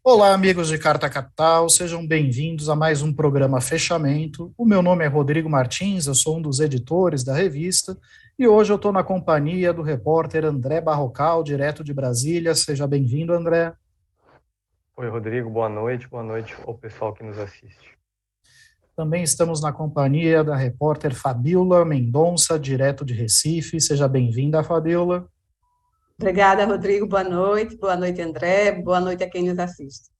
Olá, amigos de Carta Capital, sejam bem-vindos a mais um programa Fechamento. O meu nome é Rodrigo Martins, eu sou um dos editores da revista e hoje eu estou na companhia do repórter André Barrocal, direto de Brasília. Seja bem-vindo, André. Oi, Rodrigo, boa noite ao pessoal que nos assiste. Também estamos na companhia da repórter Fabíola Mendonça, direto de Recife. Seja bem-vinda, Fabíola. Obrigada, Rodrigo. Boa noite, André. Boa noite a quem nos assiste.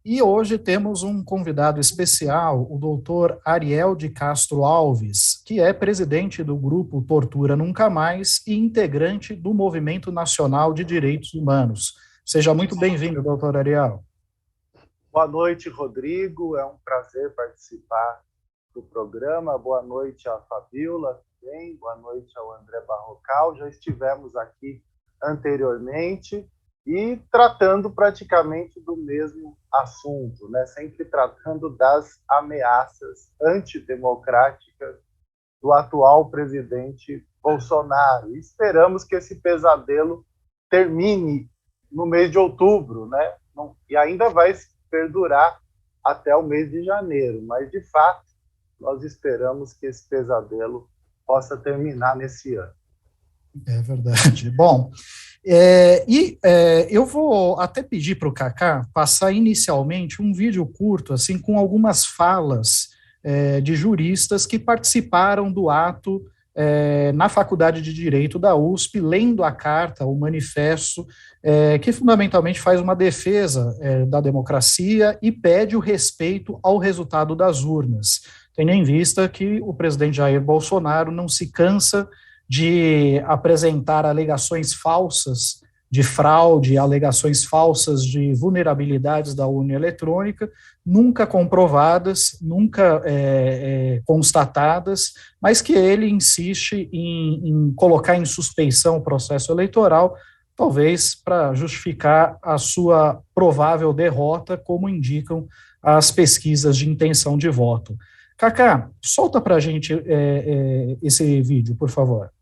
E hoje temos um convidado especial, o doutor Ariel de Castro Alves, que é presidente do grupo Tortura Nunca Mais e integrante do Movimento Nacional de Direitos Humanos. Seja muito bem-vindo, doutor Ariel. Boa noite, Rodrigo. É um prazer participar do programa. Boa noite à Fabíola também. Boa noite ao André Barrocal. Já estivemos aqui anteriormente e tratando praticamente do mesmo assunto, né? Sempre tratando das ameaças antidemocráticas do atual presidente Bolsonaro. E esperamos que esse pesadelo termine no mês de outubro, né? E ainda vai perdurar até o mês de janeiro, mas, de fato, nós esperamos que esse pesadelo possa terminar nesse ano. É verdade. Bom, eu vou até pedir para o Kaká passar inicialmente um vídeo curto, assim, com algumas falas de juristas que participaram do ato na Faculdade de Direito da USP, lendo a carta, o manifesto, que fundamentalmente faz uma defesa da democracia e pede o respeito ao resultado das urnas, tendo em vista que o presidente Jair Bolsonaro não se cansa de apresentar alegações falsas de fraude, alegações falsas de vulnerabilidades da urna eletrônica, nunca comprovadas, nunca constatadas, mas que ele insiste em colocar em suspeição o processo eleitoral, talvez para justificar a sua provável derrota, como indicam as pesquisas de intenção de voto. Kaká, solta para a gente esse vídeo, por favor.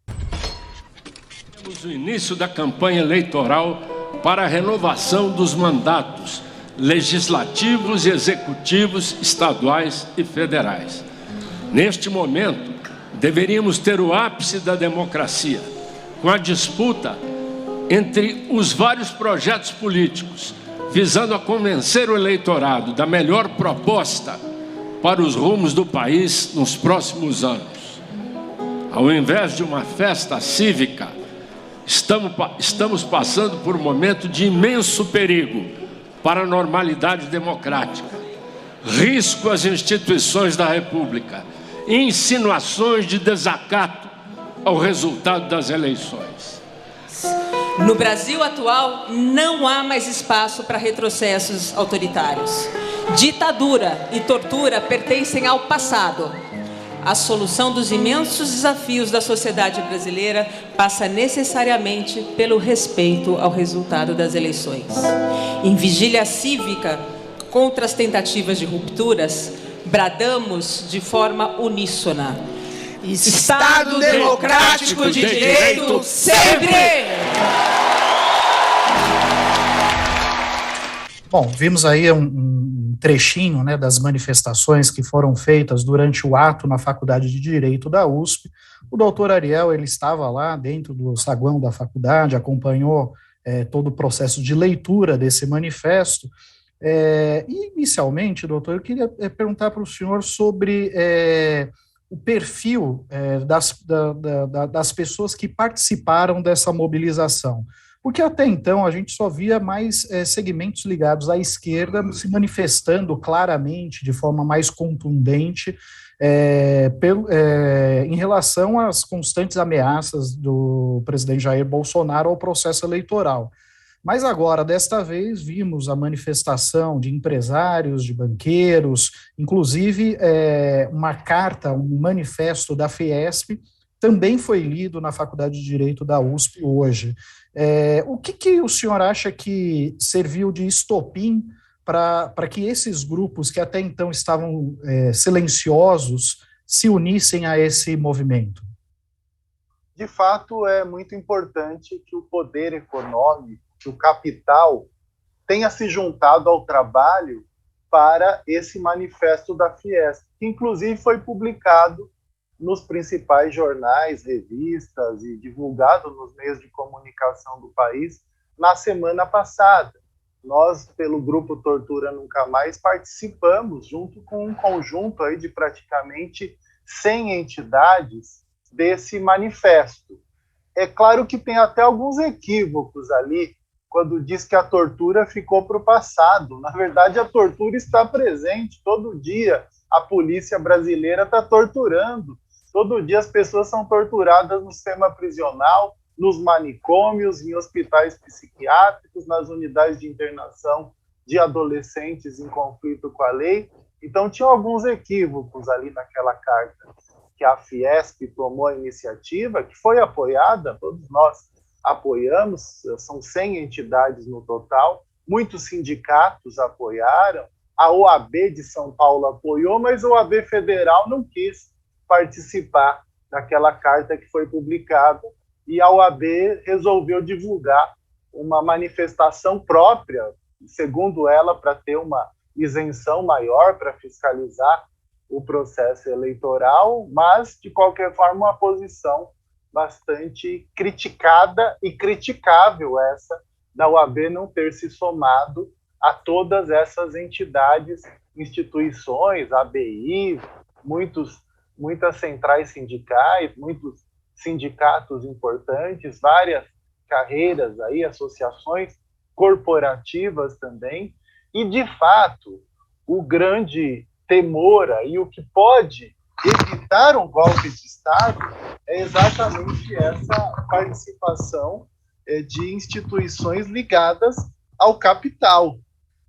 Temos o início da campanha eleitoral para a renovação dos mandatos legislativos e executivos estaduais e federais. Neste momento, deveríamos ter o ápice da democracia, com a disputa entre os vários projetos políticos, visando a convencer o eleitorado da melhor proposta para os rumos do país nos próximos anos. Ao invés de uma festa cívica, estamos passando por um momento de imenso perigo para a normalidade democrática, risco às instituições da República, insinuações de desacato ao resultado das eleições. No Brasil atual, não há mais espaço para retrocessos autoritários. Ditadura e tortura pertencem ao passado. A solução dos imensos desafios da sociedade brasileira passa necessariamente pelo respeito ao resultado das eleições. Em vigília cívica contra as tentativas de rupturas, bradamos de forma uníssona: Estado democrático de direito sempre! Bom, vimos aí um trechinho, né, das manifestações que foram feitas durante o ato na Faculdade de Direito da USP. O doutor Ariel, ele estava lá dentro do saguão da faculdade, acompanhou todo o processo de leitura desse manifesto. E, inicialmente, doutor, eu queria perguntar para o senhor sobre o perfil das pessoas que participaram dessa mobilização. Porque até então a gente só via mais segmentos ligados à esquerda se manifestando claramente, de forma mais contundente, em relação às constantes ameaças do presidente Jair Bolsonaro ao processo eleitoral. Mas agora, desta vez, vimos a manifestação de empresários, de banqueiros, inclusive uma carta, um manifesto da Fiesp, também foi lido na Faculdade de Direito da USP hoje. O que o senhor acha que serviu de estopim para que esses grupos que até então estavam silenciosos se unissem a esse movimento? De fato, é muito importante que o poder econômico, que o capital tenha se juntado ao trabalho para esse manifesto da Fiesp, que inclusive foi publicado nos principais jornais, revistas e divulgado nos meios de comunicação do país na semana passada. Nós, pelo Grupo Tortura Nunca Mais, participamos junto com um conjunto aí de praticamente 100 entidades desse manifesto. É claro que tem até alguns equívocos ali, quando diz que a tortura ficou para o passado. Na verdade, a tortura está presente todo dia. A polícia brasileira está torturando. Todo dia as pessoas são torturadas no sistema prisional, nos manicômios, em hospitais psiquiátricos, nas unidades de internação de adolescentes em conflito com a lei. Então, tinha alguns equívocos ali naquela carta que a Fiesp tomou a iniciativa, que foi apoiada, todos nós apoiamos, são 100 entidades no total, muitos sindicatos apoiaram, a OAB de São Paulo apoiou, mas a OAB Federal não quis participar daquela carta que foi publicada, e a OAB resolveu divulgar uma manifestação própria, segundo ela, para ter uma isenção maior, para fiscalizar o processo eleitoral, mas, de qualquer forma, uma posição bastante criticada e criticável essa da OAB não ter se somado a todas essas entidades, instituições, ABI, muitas centrais sindicais, muitos sindicatos importantes, várias carreiras aí, associações corporativas também, e de fato o grande temor aí, o que pode evitar um golpe de Estado é exatamente essa participação de instituições ligadas ao capital.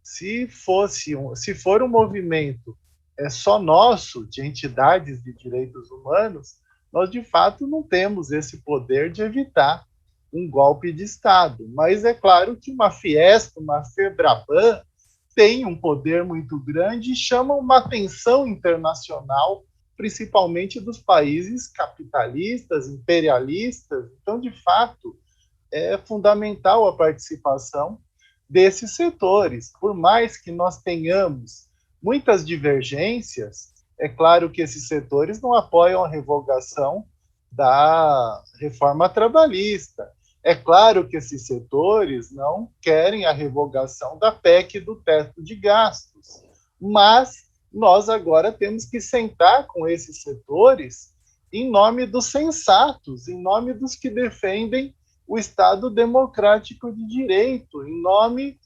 Se for um movimento só nosso, de entidades de direitos humanos, nós de fato não temos esse poder de evitar um golpe de Estado. Mas é claro que uma Fiesp, uma Febraban, tem um poder muito grande e chama uma atenção internacional, principalmente dos países capitalistas, imperialistas. Então, de fato, é fundamental a participação desses setores. Por mais que nós tenhamos muitas divergências, é claro que esses setores não apoiam a revogação da reforma trabalhista. É claro que esses setores não querem a revogação da PEC do teto de gastos. Mas nós agora temos que sentar com esses setores em nome dos sensatos, em nome dos que defendem o Estado democrático de direito, em nome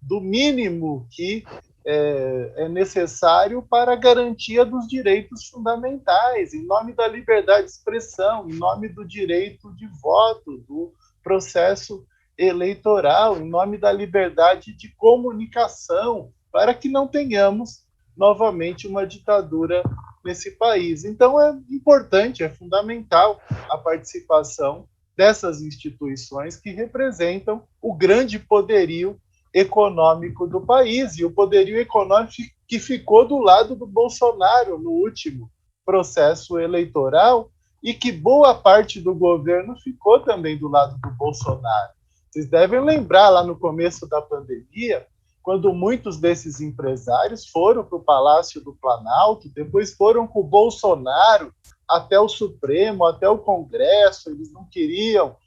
do mínimo que é necessário para a garantia dos direitos fundamentais, em nome da liberdade de expressão, em nome do direito de voto, do processo eleitoral, em nome da liberdade de comunicação, para que não tenhamos novamente uma ditadura nesse país. Então é importante, é fundamental a participação dessas instituições que representam o grande poderio econômico do país, e o poderio econômico que ficou do lado do Bolsonaro no último processo eleitoral, e que boa parte do governo ficou também do lado do Bolsonaro. Vocês devem lembrar, lá no começo da pandemia, quando muitos desses empresários foram para o Palácio do Planalto, depois foram com o Bolsonaro até o Supremo, até o Congresso. Eles não queriam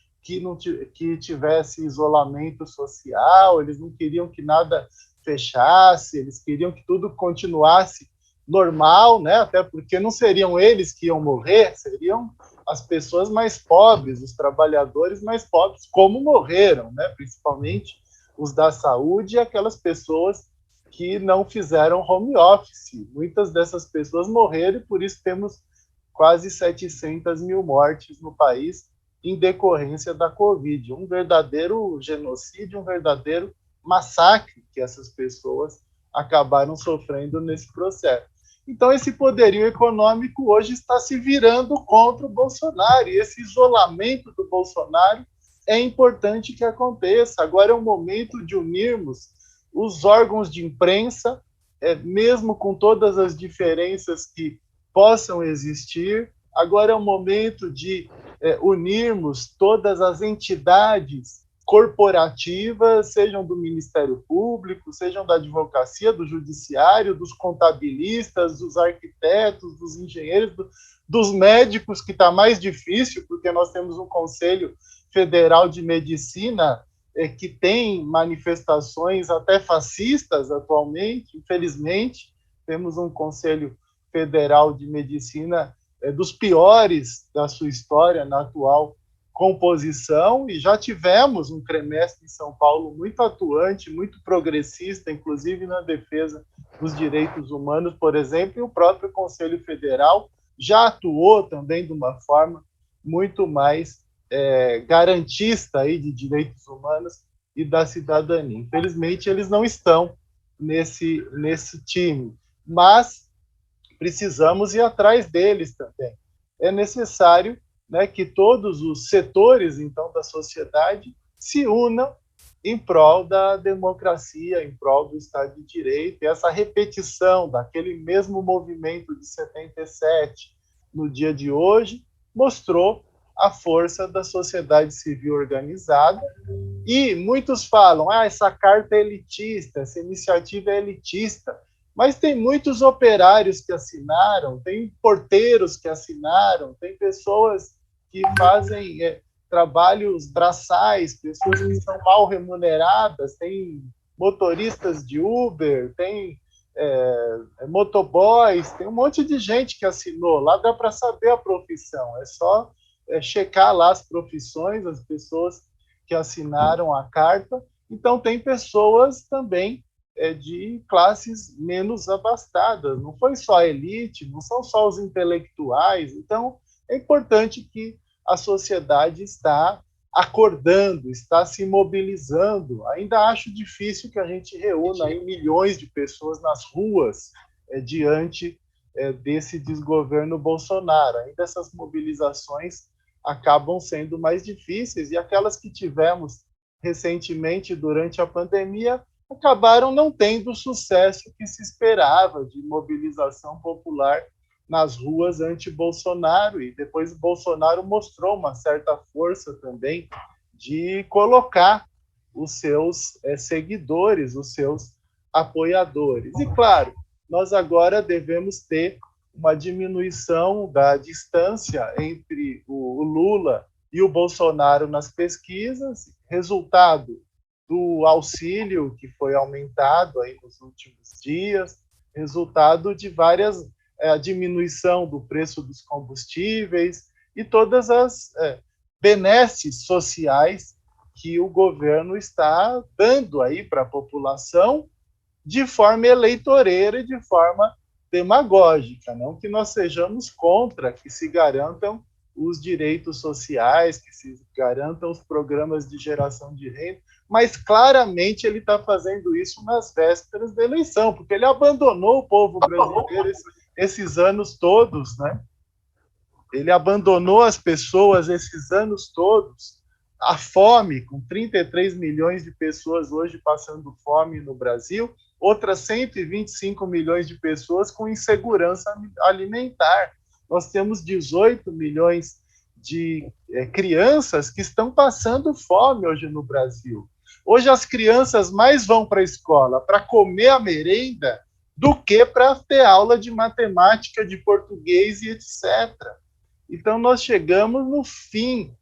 que tivesse isolamento social, eles não queriam que nada fechasse, eles queriam que tudo continuasse normal, né? Até porque não seriam eles que iam morrer, seriam as pessoas mais pobres, os trabalhadores mais pobres, como morreram, né? Principalmente os da saúde e aquelas pessoas que não fizeram home office. Muitas dessas pessoas morreram e por isso temos quase 700 mil mortes no país em decorrência da Covid. Um verdadeiro genocídio, um verdadeiro massacre que essas pessoas acabaram sofrendo nesse processo. Então, esse poderio econômico hoje está se virando contra o Bolsonaro, e esse isolamento do Bolsonaro é importante que aconteça. Agora é o momento de unirmos os órgãos de imprensa, mesmo com todas as diferenças que possam existir. Agora é o momento de unirmos todas as entidades corporativas, sejam do Ministério Público, sejam da advocacia, do judiciário, dos contabilistas, dos arquitetos, dos engenheiros, dos médicos, que está mais difícil, porque nós temos um Conselho Federal de Medicina que tem manifestações até fascistas atualmente, infelizmente. Temos um Conselho Federal de Medicina dos piores da sua história na atual composição, e já tivemos um CREMESP em São Paulo muito atuante, muito progressista, inclusive na defesa dos direitos humanos, por exemplo, e o próprio Conselho Federal já atuou também de uma forma muito mais garantista aí de direitos humanos e da cidadania. Infelizmente, eles não estão nesse time, mas precisamos ir atrás deles também. É necessário, né, que todos os setores, então, da sociedade se unam em prol da democracia, em prol do Estado de Direito, e essa repetição daquele mesmo movimento de 77 no dia de hoje mostrou a força da sociedade civil organizada. E muitos falam, essa carta é elitista, essa iniciativa é elitista, mas tem muitos operários que assinaram, tem porteiros que assinaram, tem pessoas que fazem trabalhos braçais, pessoas que são mal remuneradas, tem motoristas de Uber, tem motoboys, tem um monte de gente que assinou. Lá dá para saber a profissão, é só checar lá as profissões, as pessoas que assinaram a carta. Então, tem pessoas também de classes menos abastadas, não foi só a elite, não são só os intelectuais. Então, é importante que a sociedade está acordando, está se mobilizando. Ainda acho difícil que a gente reúna aí milhões de pessoas nas ruas diante desse desgoverno Bolsonaro. Ainda essas mobilizações acabam sendo mais difíceis, e aquelas que tivemos recentemente durante a pandemia acabaram não tendo o sucesso que se esperava de mobilização popular nas ruas anti-Bolsonaro, e depois o Bolsonaro mostrou uma certa força também de colocar os seus seguidores, os seus apoiadores. E, claro, nós agora devemos ter uma diminuição da distância entre o Lula e o Bolsonaro nas pesquisas, resultado do auxílio que foi aumentado aí nos últimos dias, resultado de a diminuição do preço dos combustíveis e todas as benesses sociais que o governo está dando aí para a população de forma eleitoreira e de forma demagógica. Não que nós sejamos contra que se garantam os direitos sociais, que se garantam os programas de geração de renda, mas claramente ele está fazendo isso nas vésperas da eleição, porque ele abandonou o povo brasileiro esses anos todos, né? Ele abandonou as pessoas esses anos todos. A fome, com 33 milhões de pessoas hoje passando fome no Brasil, outras 125 milhões de pessoas com insegurança alimentar. Nós temos 18 milhões de crianças que estão passando fome hoje no Brasil. Hoje as crianças mais vão para a escola para comer a merenda do que para ter aula de matemática, de português e etc. Então, nós chegamos no fim,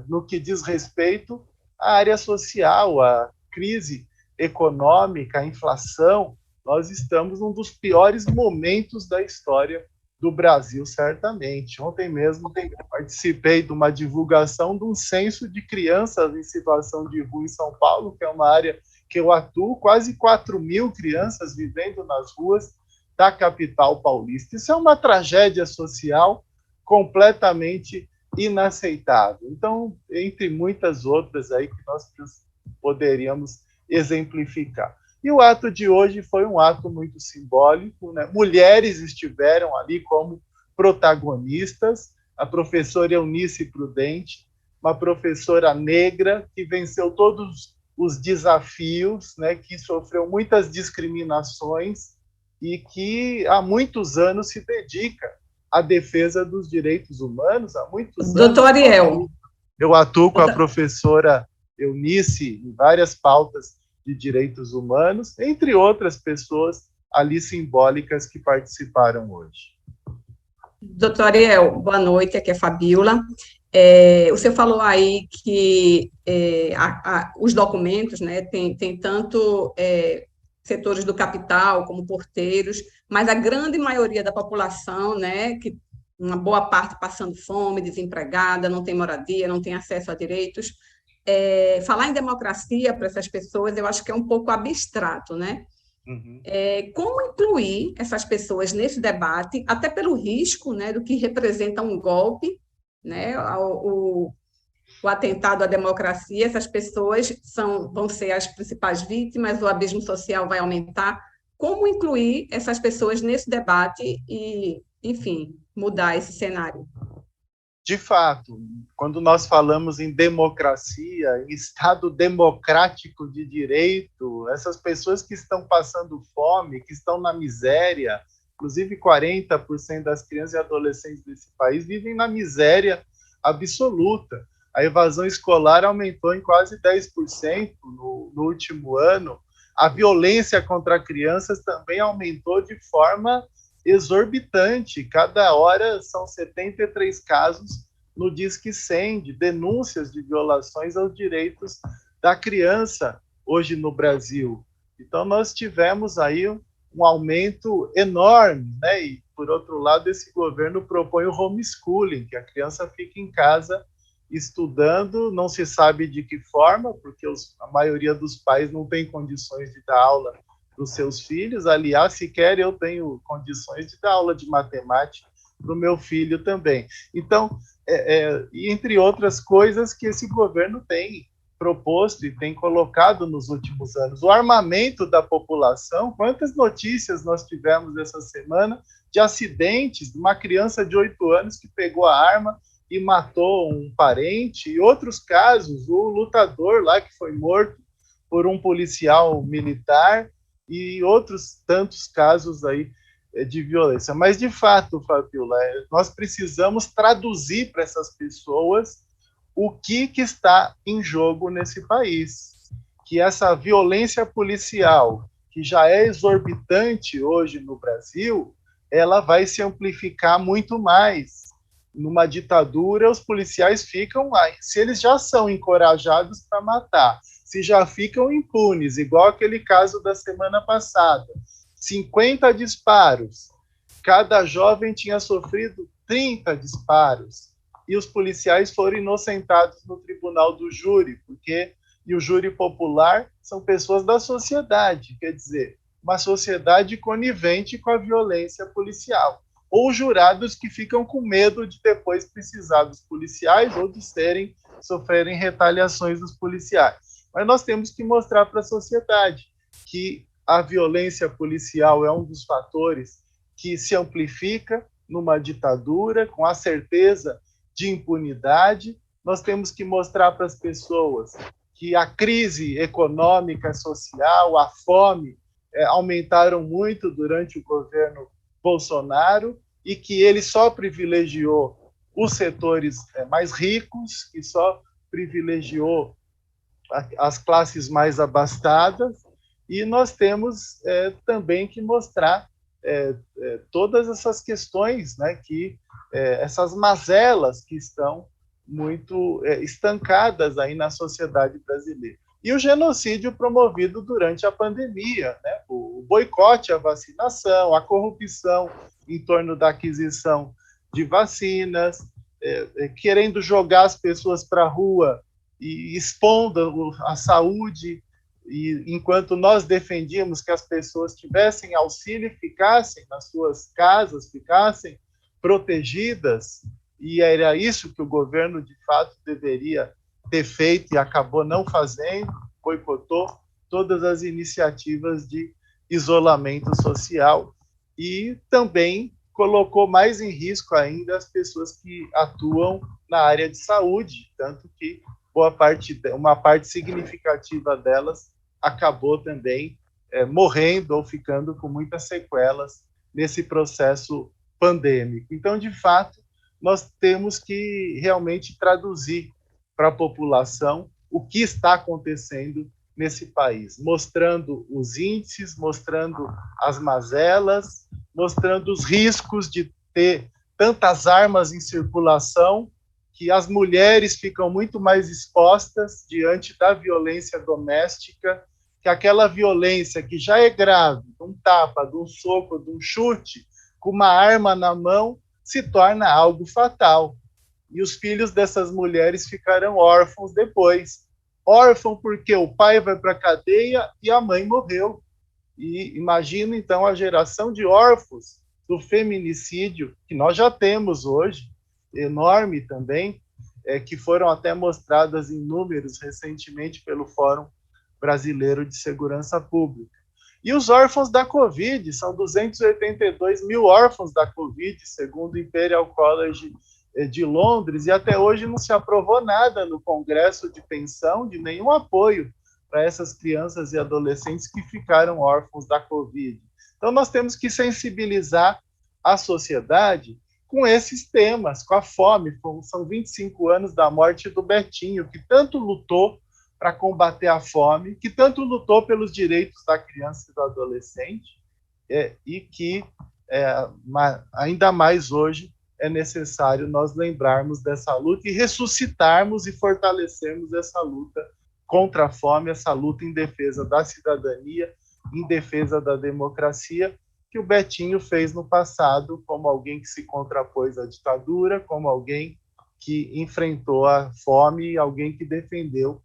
no que diz respeito à área social, à crise econômica, à inflação. Nós estamos num dos piores momentos da história do Brasil, certamente. Ontem mesmo participei de uma divulgação de um censo de crianças em situação de rua em São Paulo, que é uma área que eu atuo, quase 4.000 crianças vivendo nas ruas da capital paulista. Isso é uma tragédia social completamente inaceitável. Então, entre muitas outras aí que nós poderíamos exemplificar. E o ato de hoje foi um ato muito simbólico, né? Mulheres estiveram ali como protagonistas, a professora Eunice Prudente, uma professora negra que venceu todos os desafios, né, que sofreu muitas discriminações e que há muitos anos se dedica à defesa dos direitos humanos. Há muitos anos. Doutor Ariel. Eu atuo com a professora Eunice em várias pautas de direitos humanos, entre outras pessoas ali simbólicas que participaram hoje. Doutor Ariel, boa noite, aqui é Fabíola. O senhor falou aí que os documentos, né, tem tanto setores do capital como porteiros, mas a grande maioria da população, né, que uma boa parte passando fome, desempregada, não tem moradia, não tem acesso a direitos. Falar em democracia para essas pessoas, eu acho que é um pouco abstrato, né? Uhum. Como incluir essas pessoas nesse debate, até pelo risco, né, do que representa um golpe, né, o atentado à democracia, essas pessoas vão ser as principais vítimas, o abismo social vai aumentar. Como incluir essas pessoas nesse debate e, enfim, mudar esse cenário? De fato, quando nós falamos em democracia, em Estado democrático de direito, essas pessoas que estão passando fome, que estão na miséria, inclusive 40% das crianças e adolescentes desse país vivem na miséria absoluta. A evasão escolar aumentou em quase 10% no último ano. A violência contra crianças também aumentou de forma exorbitante. Cada hora são 73 casos no Disque 100 de denúncias de violações aos direitos da criança hoje no Brasil. Então, nós tivemos aí um aumento enorme, né? E, por outro lado, esse governo propõe o homeschooling, que a criança fica em casa estudando, não se sabe de que forma, porque a maioria dos pais não tem condições de dar aula para os seus filhos. Aliás, sequer eu tenho condições de dar aula de matemática para o meu filho também. Então, entre outras coisas que esse governo tem proposto e tem colocado nos últimos anos. O armamento da população, quantas notícias nós tivemos essa semana de acidentes, de uma criança de 8 anos que pegou a arma e matou um parente, e outros casos, o lutador lá que foi morto por um policial militar, e outros tantos casos aí de violência. Mas, de fato, Fabíola, nós precisamos traduzir para essas pessoas o que está em jogo nesse país, que essa violência policial, que já é exorbitante hoje no Brasil, ela vai se amplificar muito mais. Numa ditadura, os policiais ficam, se eles já são encorajados para matar, se já ficam impunes, igual aquele caso da semana passada, 50 disparos, cada jovem tinha sofrido 30 disparos, e os policiais foram inocentados no tribunal do júri, e o júri popular são pessoas da sociedade, quer dizer, uma sociedade conivente com a violência policial, ou jurados que ficam com medo de depois precisar dos policiais ou de sofrerem retaliações dos policiais. Mas nós temos que mostrar para a sociedade que a violência policial é um dos fatores que se amplifica numa ditadura, com a certeza de impunidade. Nós temos que mostrar para as pessoas que a crise econômica, social, a fome aumentaram muito durante o governo Bolsonaro e que ele só privilegiou os setores mais ricos, que só privilegiou as classes mais abastadas, e nós temos também que mostrar todas essas questões, né, essas mazelas que estão muito estancadas aí na sociedade brasileira. E o genocídio promovido durante a pandemia, né? O boicote à vacinação, a corrupção em torno da aquisição de vacinas, querendo jogar as pessoas para a rua e expondo a saúde, e enquanto nós defendíamos que as pessoas tivessem auxílio e ficassem nas suas casas, ficassem protegidas, e era isso que o governo, de fato, deveria ter feito e acabou não fazendo, boicotou todas as iniciativas de isolamento social e também colocou mais em risco ainda as pessoas que atuam na área de saúde, tanto que uma parte significativa delas acabou também morrendo ou ficando com muitas sequelas nesse processo pandêmico. Então, de fato, nós temos que realmente traduzir para a população o que está acontecendo nesse país, mostrando os índices, mostrando as mazelas, mostrando os riscos de ter tantas armas em circulação, que as mulheres ficam muito mais expostas diante da violência doméstica, que aquela violência que já é grave, de um tapa, de um soco, de um chute, com uma arma na mão, se torna algo fatal. E os filhos dessas mulheres ficarão órfãos depois. Órfão porque o pai vai para a cadeia e a mãe morreu. E imagina, então, a geração de órfãos do feminicídio, que nós já temos hoje, enorme também, que foram até mostradas em números recentemente pelo Fórum Brasileiro de Segurança Pública. E os órfãos da Covid, são 282 mil órfãos da Covid, segundo o Imperial College de Londres, e até hoje não se aprovou nada no Congresso de pensão, de nenhum apoio para essas crianças e adolescentes que ficaram órfãos da Covid. Então, nós temos que sensibilizar a sociedade com esses temas, com a fome. São 25 anos da morte do Betinho, que tanto lutou para combater a fome, que tanto lutou pelos direitos da criança e do adolescente, e que, ainda mais hoje, é necessário nós lembrarmos dessa luta e ressuscitarmos e fortalecermos essa luta contra a fome, essa luta em defesa da cidadania, em defesa da democracia, que o Betinho fez no passado, como alguém que se contrapôs à ditadura, como alguém que enfrentou a fome, alguém que defendeu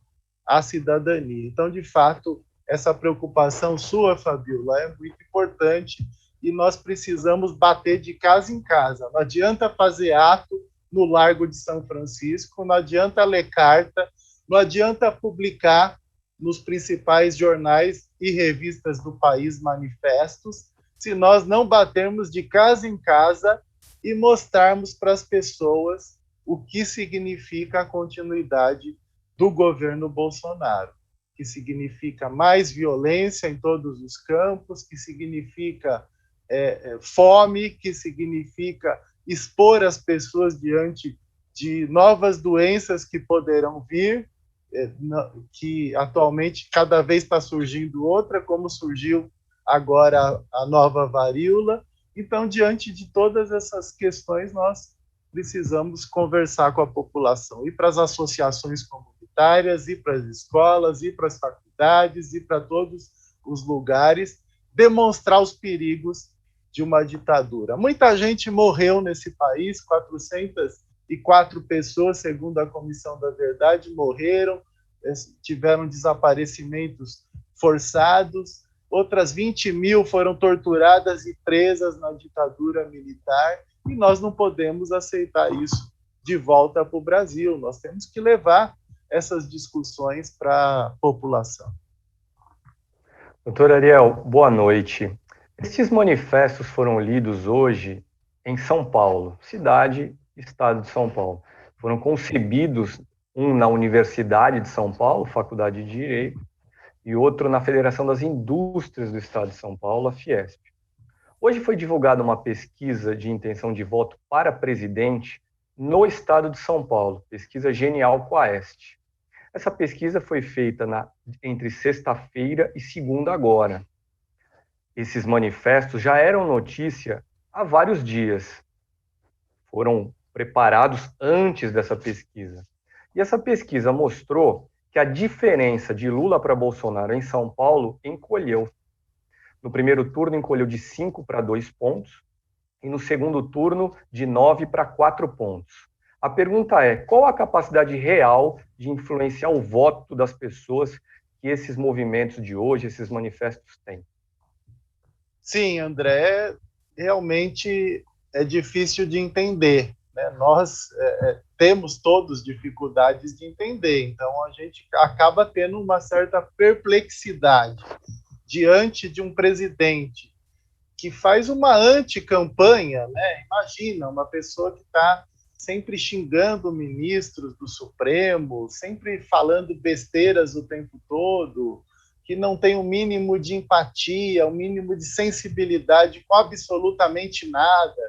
a cidadania. Então, de fato, essa preocupação sua, Fabiola, é muito importante e nós precisamos bater de casa em casa. Não adianta fazer ato no Largo de São Francisco, não adianta ler carta, não adianta publicar nos principais jornais e revistas do país manifestos, se nós não batermos de casa em casa e mostrarmos para as pessoas o que significa a continuidade do governo Bolsonaro, que significa mais violência em todos os campos, que significa fome, que significa expor as pessoas diante de novas doenças que poderão vir, que atualmente cada vez está surgindo outra, como surgiu agora a nova varíola. Então, diante de todas essas questões, nós precisamos conversar com a população, ir para as associações comunitárias, ir para as escolas, ir para as faculdades, ir para todos os lugares, demonstrar os perigos de uma ditadura. Muita gente morreu nesse país, 404 pessoas, segundo a Comissão da Verdade, morreram, tiveram desaparecimentos forçados, outras 20 mil foram torturadas e presas na ditadura militar, e nós não podemos aceitar isso de volta para o Brasil. Nós temos que levar essas discussões para a população. Doutor Ariel, boa noite. Estes manifestos foram lidos hoje em São Paulo, cidade e estado de São Paulo. Foram concebidos, um na Universidade de São Paulo, Faculdade de Direito, e outro na Federação das Indústrias do Estado de São Paulo, a Fiesp. Hoje foi divulgada uma pesquisa de intenção de voto para presidente no estado de São Paulo, pesquisa Genial Quaest. Essa pesquisa foi feita entre sexta-feira e segunda agora. Esses manifestos já eram notícia há vários dias. Foram preparados antes dessa pesquisa. E essa pesquisa mostrou que a diferença de Lula para Bolsonaro em São Paulo encolheu. No primeiro turno, encolheu de 5 para 2 pontos, e no segundo turno, de 9 para 4 pontos. A pergunta é, qual a capacidade real de influenciar o voto das pessoas que esses movimentos de hoje, esses manifestos têm? Sim, André, realmente é difícil de entender, né? Nós temos todos dificuldades de entender, então a gente acaba tendo uma certa perplexidade diante de um presidente que faz uma anticampanha, né? Imagina, uma pessoa que está sempre xingando ministros do Supremo, sempre falando besteiras o tempo todo, que não tem um mínimo de empatia, um mínimo de sensibilidade com absolutamente nada,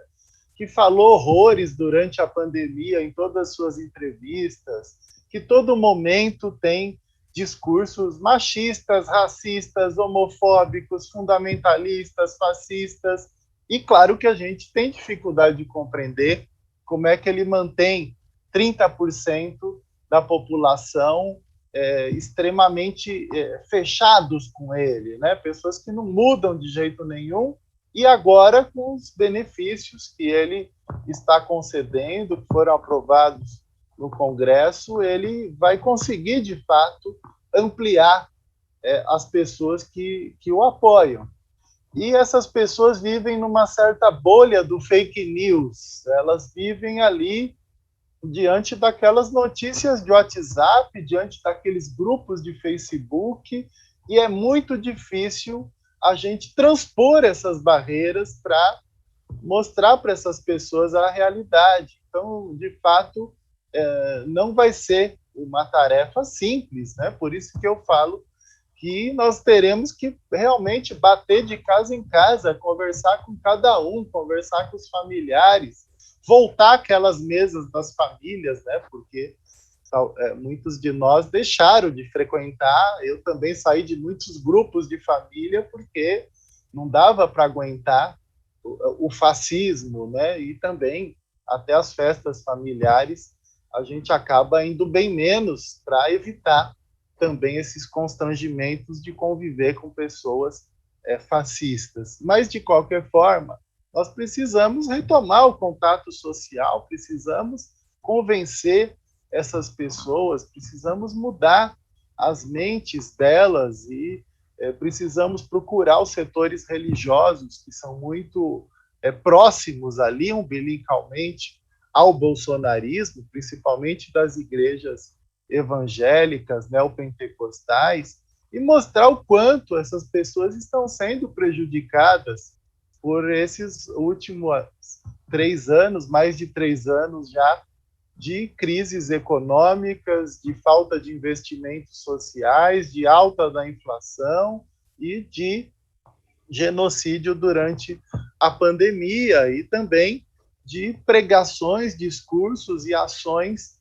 que falou horrores durante a pandemia em todas as suas entrevistas, que todo momento tem discursos machistas, racistas, homofóbicos, fundamentalistas, fascistas, e claro que a gente tem dificuldade de compreender como é que ele mantém 30% da população extremamente fechados com ele, né? Pessoas que não mudam de jeito nenhum, e agora com os benefícios que ele está concedendo, que foram aprovados no Congresso, ele vai conseguir, de fato, ampliar as pessoas que o apoiam. E essas pessoas vivem numa certa bolha do fake news, elas vivem ali diante daquelas notícias de WhatsApp, diante daqueles grupos de Facebook, e é muito difícil a gente transpor essas barreiras para mostrar para essas pessoas a realidade. Então, de fato, não vai ser uma tarefa simples, né? Por isso que eu falo que nós teremos que realmente bater de casa em casa, conversar com cada um, conversar com os familiares, voltar àquelas mesas das famílias, né? Porque muitos de nós deixaram de frequentar, eu também saí de muitos grupos de família porque não dava para aguentar o fascismo, né? E também até as festas familiares a gente acaba indo bem menos para evitar também esses constrangimentos de conviver com pessoas fascistas. Mas, de qualquer forma, nós precisamos retomar o contato social, precisamos convencer essas pessoas, precisamos mudar as mentes delas e precisamos procurar os setores religiosos que são muito próximos ali, umbilicalmente, ao bolsonarismo, principalmente das igrejas evangélicas, neopentecostais, e mostrar o quanto essas pessoas estão sendo prejudicadas por esses últimos 3 anos, mais de 3 anos já, de crises econômicas, de falta de investimentos sociais, de alta da inflação e de genocídio durante a pandemia, e também de pregações, discursos e ações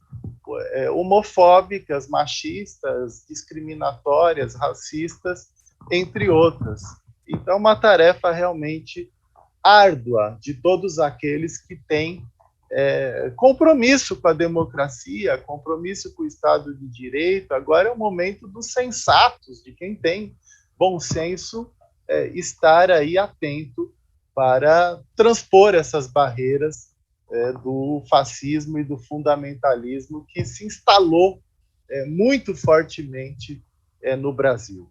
homofóbicas, machistas, discriminatórias, racistas, entre outras. Então, uma tarefa realmente árdua de todos aqueles que têm compromisso com a democracia, compromisso com o Estado de Direito. Agora é o momento dos sensatos, de quem tem bom senso, estar aí atento para transpor essas barreiras do fascismo e do fundamentalismo que se instalou muito fortemente no Brasil.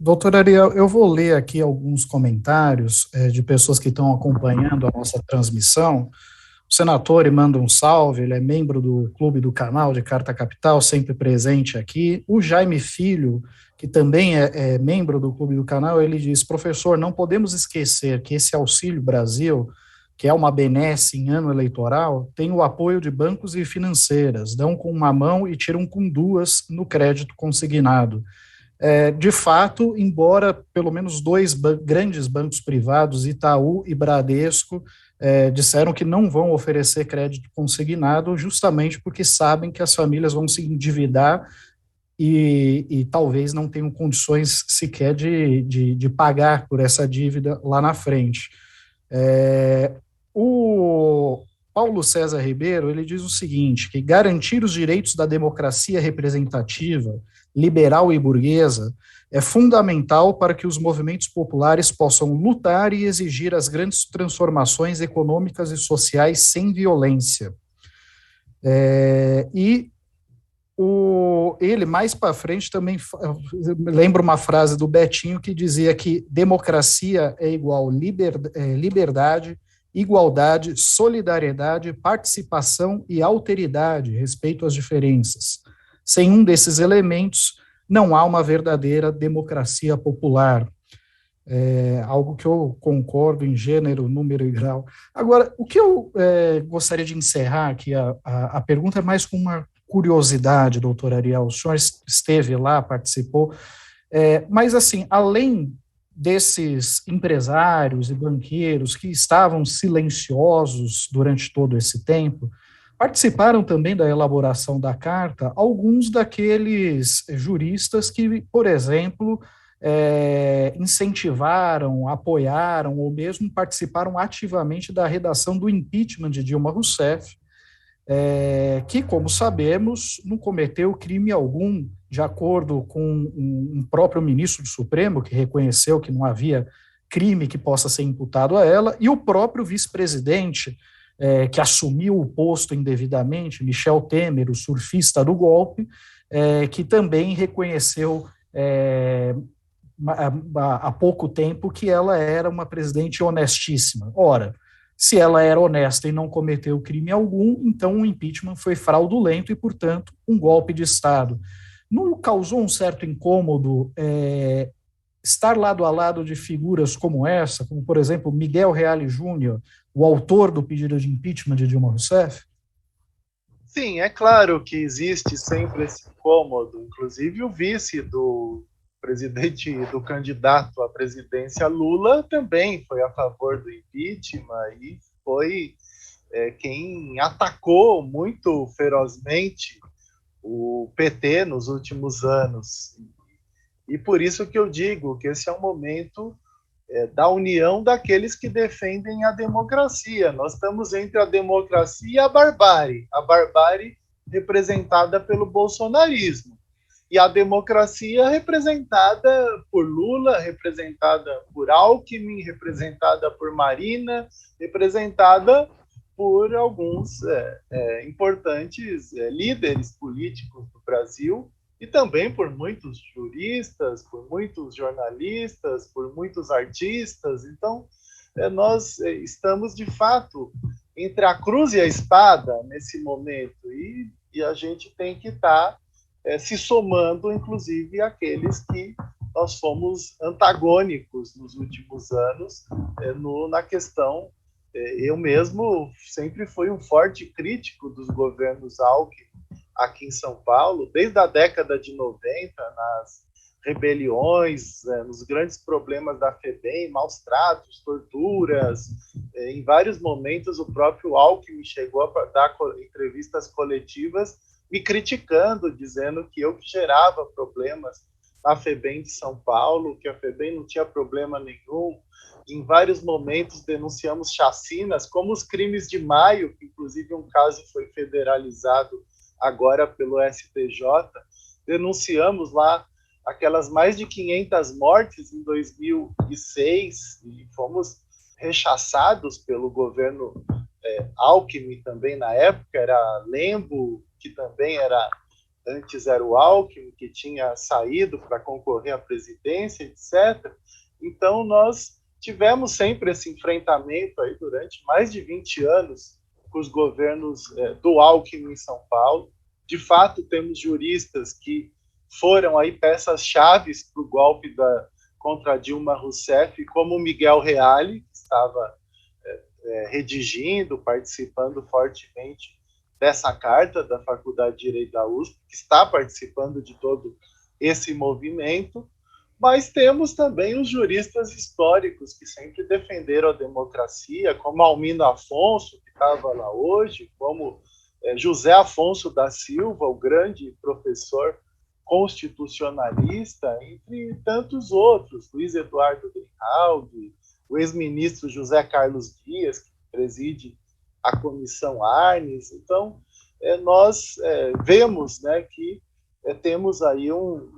Doutor Ariel, eu vou ler aqui alguns comentários de pessoas que estão acompanhando a nossa transmissão. O Senatore manda um salve, ele é membro do Clube do Canal de Carta Capital, sempre presente aqui. O Jaime Filho, que também é membro do Clube do Canal, ele diz: professor, não podemos esquecer que esse Auxílio Brasil, que é uma benesse em ano eleitoral, tem o apoio de bancos e financeiras, dão com uma mão e tiram com duas no crédito consignado. De fato, embora pelo menos 2 grandes bancos privados, Itaú e Bradesco, disseram que não vão oferecer crédito consignado, justamente porque sabem que as famílias vão se endividar e talvez não tenham condições sequer de pagar por essa dívida lá na frente. O Paulo César Ribeiro, ele diz o seguinte, que garantir os direitos da democracia representativa, liberal e burguesa é fundamental para que os movimentos populares possam lutar e exigir as grandes transformações econômicas e sociais sem violência. Ele, mais para frente, também lembra uma frase do Betinho que dizia que democracia é igual liberdade, igualdade, solidariedade, participação e alteridade, respeito às diferenças. Sem um desses elementos, não há uma verdadeira democracia popular. Algo que eu concordo em gênero, número e grau. Agora, o que eu gostaria de encerrar aqui, a pergunta é mais com uma curiosidade, doutor Ariel. O senhor esteve lá, participou, mas assim, além desses empresários e banqueiros que estavam silenciosos durante todo esse tempo, participaram também da elaboração da carta alguns daqueles juristas que, por exemplo, incentivaram, apoiaram ou mesmo participaram ativamente da redação do impeachment de Dilma Rousseff, que, como sabemos, não cometeu crime algum, de acordo com um próprio ministro do Supremo, que reconheceu que não havia crime que possa ser imputado a ela, e o próprio vice-presidente, que assumiu o posto indevidamente, Michel Temer, o surfista do golpe, que também reconheceu há pouco tempo que ela era uma presidente honestíssima. Ora, se ela era honesta e não cometeu crime algum, então o impeachment foi fraudulento e, portanto, um golpe de Estado. Não causou um certo incômodo estar lado a lado de figuras como essa, como, por exemplo, Miguel Reale Júnior, o autor do pedido de impeachment de Dilma Rousseff? Sim, é claro que existe sempre esse incômodo. Inclusive, o vice do presidente, do candidato à presidência Lula, também foi a favor do impeachment e foi quem atacou muito ferozmente o PT nos últimos anos. E por isso que eu digo que esse é um momento da união daqueles que defendem a democracia. Nós estamos entre a democracia e a barbárie representada pelo bolsonarismo, e a democracia representada por Lula, representada por Alckmin, representada por Marina, representada por alguns importantes líderes políticos do Brasil, e também por muitos juristas, por muitos jornalistas, por muitos artistas. Então, nós estamos, de fato, entre a cruz e a espada nesse momento, e a gente tem que estar se somando, inclusive, àqueles que nós fomos antagônicos nos últimos anos na questão. Eu mesmo sempre fui um forte crítico dos governos Alckmin aqui em São Paulo, desde a década de 90, nas rebeliões, nos grandes problemas da FEBEM, maus tratos, torturas. Em vários momentos, o próprio Alckmin chegou a dar entrevistas coletivas me criticando, dizendo que eu que gerava problemas na FEBEM de São Paulo, que a FEBEM não tinha problema nenhum. Em vários momentos denunciamos chacinas, como os crimes de maio, que inclusive um caso foi federalizado agora pelo STJ. Denunciamos lá aquelas mais de 500 mortes em 2006 e fomos rechaçados pelo governo Alckmin também na época. Era Lembo, que também antes era o Alckmin, que tinha saído para concorrer à presidência, etc. Então, nós tivemos sempre esse enfrentamento aí durante mais de 20 anos com os governos do Alckmin em São Paulo. De fato, temos juristas que foram aí peças-chaves para o golpe contra Dilma Rousseff, como o Miguel Reale, que estava redigindo, participando fortemente dessa carta da Faculdade de Direito da USP, que está participando de todo esse movimento. Mas temos também os juristas históricos que sempre defenderam a democracia, como Almino Afonso, que estava lá hoje, como José Afonso da Silva, o grande professor constitucionalista, entre tantos outros, Luiz Eduardo Grijaldi, o ex-ministro José Carlos Dias, que preside a Comissão Arnes. Então, nós vemos, né, que temos aí um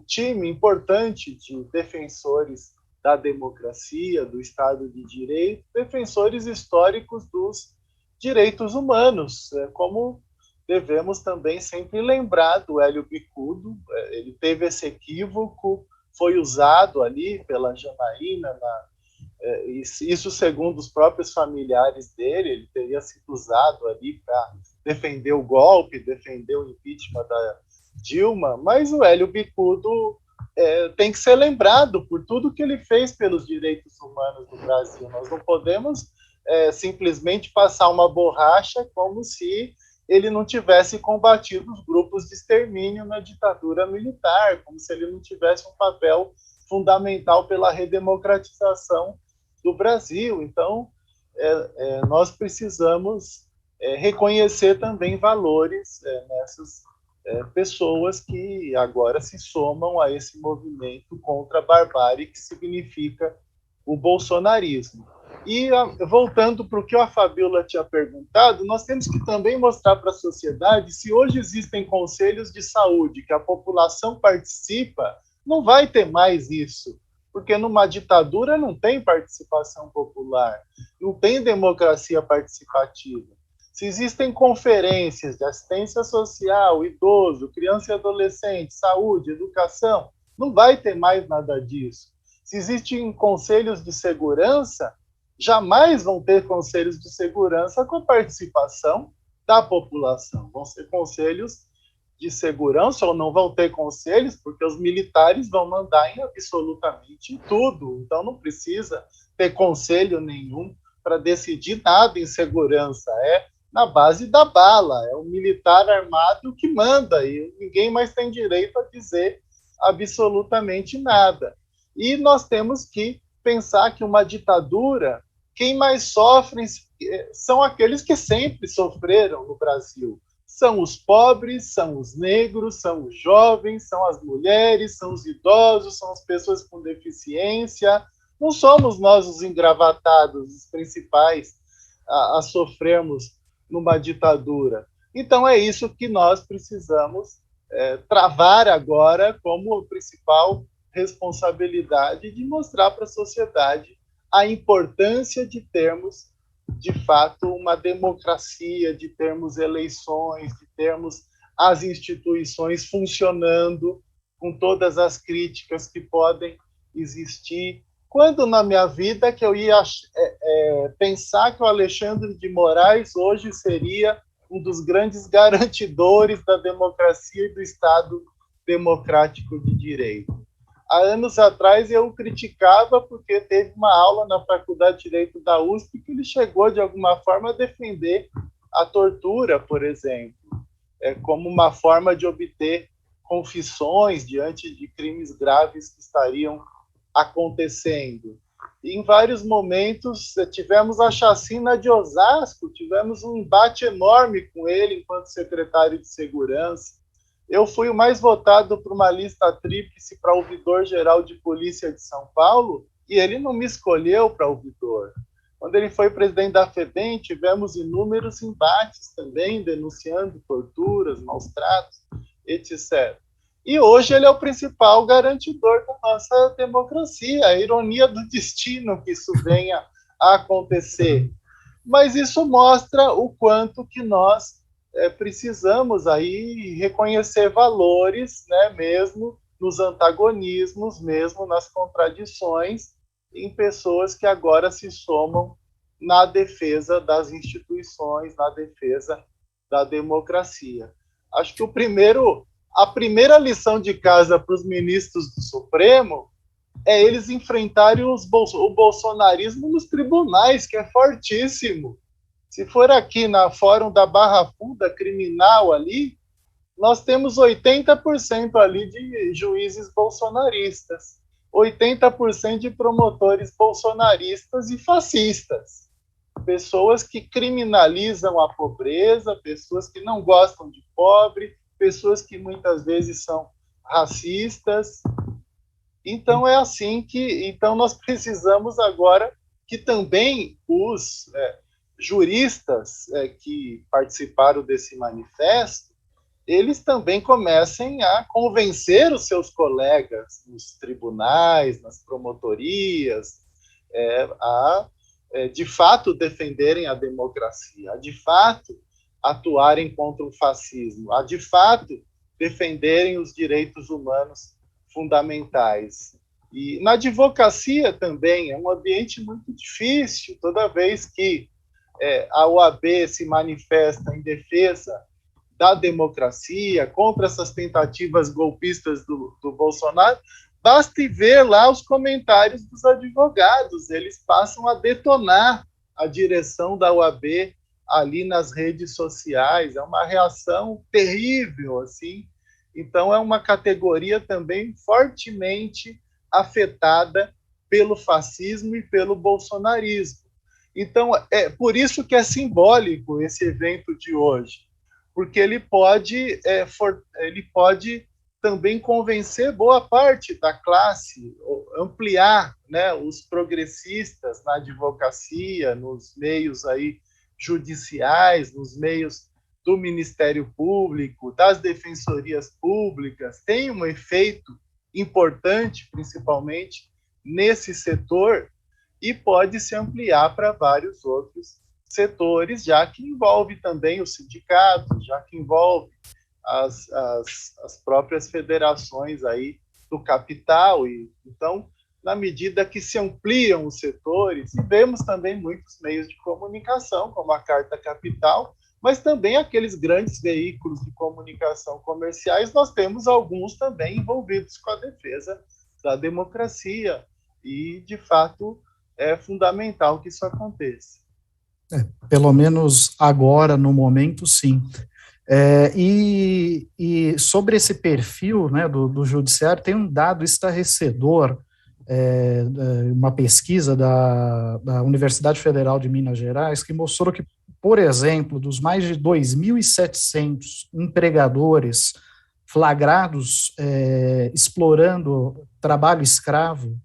time importante de defensores da democracia, do Estado de Direito, defensores históricos dos direitos humanos, como devemos também sempre lembrar do Hélio Bicudo. Ele teve esse equívoco, foi usado ali pela Janaína, isso segundo os próprios familiares dele, ele teria sido usado ali para defender o golpe, defender o impeachment da Dilma, mas o Hélio Bicudo tem que ser lembrado por tudo que ele fez pelos direitos humanos no Brasil. Nós não podemos simplesmente passar uma borracha como se ele não tivesse combatido os grupos de extermínio na ditadura militar, como se ele não tivesse um papel fundamental pela redemocratização do Brasil. Então, nós precisamos reconhecer também valores nessas pessoas que agora se somam a esse movimento contra a barbárie que significa o bolsonarismo. E, voltando para o que a Fabíola tinha perguntado, nós temos que também mostrar para a sociedade, se hoje existem conselhos de saúde que a população participa, não vai ter mais isso, porque numa ditadura não tem participação popular, não tem democracia participativa. Se existem conferências de assistência social, idoso, criança e adolescente, saúde, educação, não vai ter mais nada disso. Se existem conselhos de segurança, jamais vão ter conselhos de segurança com a participação da população. Vão ser conselhos de segurança ou não vão ter conselhos, porque os militares vão mandar em absolutamente tudo. Então não precisa ter conselho nenhum para decidir nada em segurança. É na base da bala, é o militar armado que manda, e ninguém mais tem direito a dizer absolutamente nada. E nós temos que pensar que uma ditadura, quem mais sofre são aqueles que sempre sofreram no Brasil. São os pobres, são os negros, são os jovens, são as mulheres, são os idosos, são as pessoas com deficiência. Não somos nós os engravatados, os principais a sofrermos numa ditadura. Então é isso que nós precisamos travar agora como principal responsabilidade de mostrar para a sociedade a importância de termos, de fato, uma democracia, de termos eleições, de termos as instituições funcionando com todas as críticas que podem existir. Quando na minha vida que eu ia pensar que o Alexandre de Moraes hoje seria um dos grandes garantidores da democracia e do Estado democrático de direito. Há anos atrás eu o criticava porque teve uma aula na Faculdade de Direito da USP que ele chegou, de alguma forma, a defender a tortura, por exemplo, como uma forma de obter confissões diante de crimes graves que estariam acontecendo. E em vários momentos tivemos a chacina de Osasco, tivemos um embate enorme com ele enquanto secretário de Segurança. Eu fui o mais votado por uma lista tríplice para ouvidor-geral de polícia de São Paulo, e ele não me escolheu para ouvidor. Quando ele foi presidente da FEBEM, tivemos inúmeros embates também, denunciando torturas, maus-tratos, etc. E hoje ele é o principal garantidor da nossa democracia. A ironia do destino que isso venha a acontecer. Mas isso mostra o quanto que nós precisamos aí reconhecer valores, né, mesmo nos antagonismos, mesmo nas contradições, em pessoas que agora se somam na defesa das instituições, na defesa da democracia. Acho que a primeira lição de casa para os ministros do Supremo é eles enfrentarem o bolsonarismo nos tribunais, que é fortíssimo. Se for aqui na Fórum da Barra Funda criminal ali, nós temos 80% ali de juízes bolsonaristas, 80% de promotores bolsonaristas e fascistas, pessoas que criminalizam a pobreza, pessoas que não gostam de pobre, pessoas que muitas vezes são racistas. Então é assim então nós precisamos agora que também os juristas que participaram desse manifesto, eles também comecem a convencer os seus colegas nos tribunais, nas promotorias, de fato defenderem a democracia, a de fato atuarem contra o fascismo, a de fato defenderem os direitos humanos fundamentais. E na advocacia também é um ambiente muito difícil, toda vez que a OAB se manifesta em defesa da democracia, contra essas tentativas golpistas do Bolsonaro, basta ver lá os comentários dos advogados, eles passam a detonar a direção da OAB ali nas redes sociais, é uma reação terrível, assim. Então é uma categoria também fortemente afetada pelo fascismo e pelo bolsonarismo. Então, é por isso que é simbólico esse evento de hoje, porque ele pode também convencer boa parte da classe, ampliar, né, os progressistas na advocacia, nos meios aí judiciais, nos meios do Ministério Público, das defensorias públicas, tem um efeito importante, principalmente nesse setor, e pode se ampliar para vários outros setores, já que envolve também os sindicatos, já que envolve as próprias federações aí do capital. E então, na medida que se ampliam os setores, e vemos também muitos meios de comunicação, como a Carta Capital, mas também aqueles grandes veículos de comunicação comerciais, nós temos alguns também envolvidos com a defesa da democracia, e, de fato, é fundamental que isso aconteça. Pelo menos agora, no momento, sim. E sobre esse perfil, né, do judiciário, tem um dado estarrecedor, uma pesquisa da Universidade Federal de Minas Gerais, que mostrou que, por exemplo, dos mais de 2.700 empregadores flagrados explorando trabalho escravo,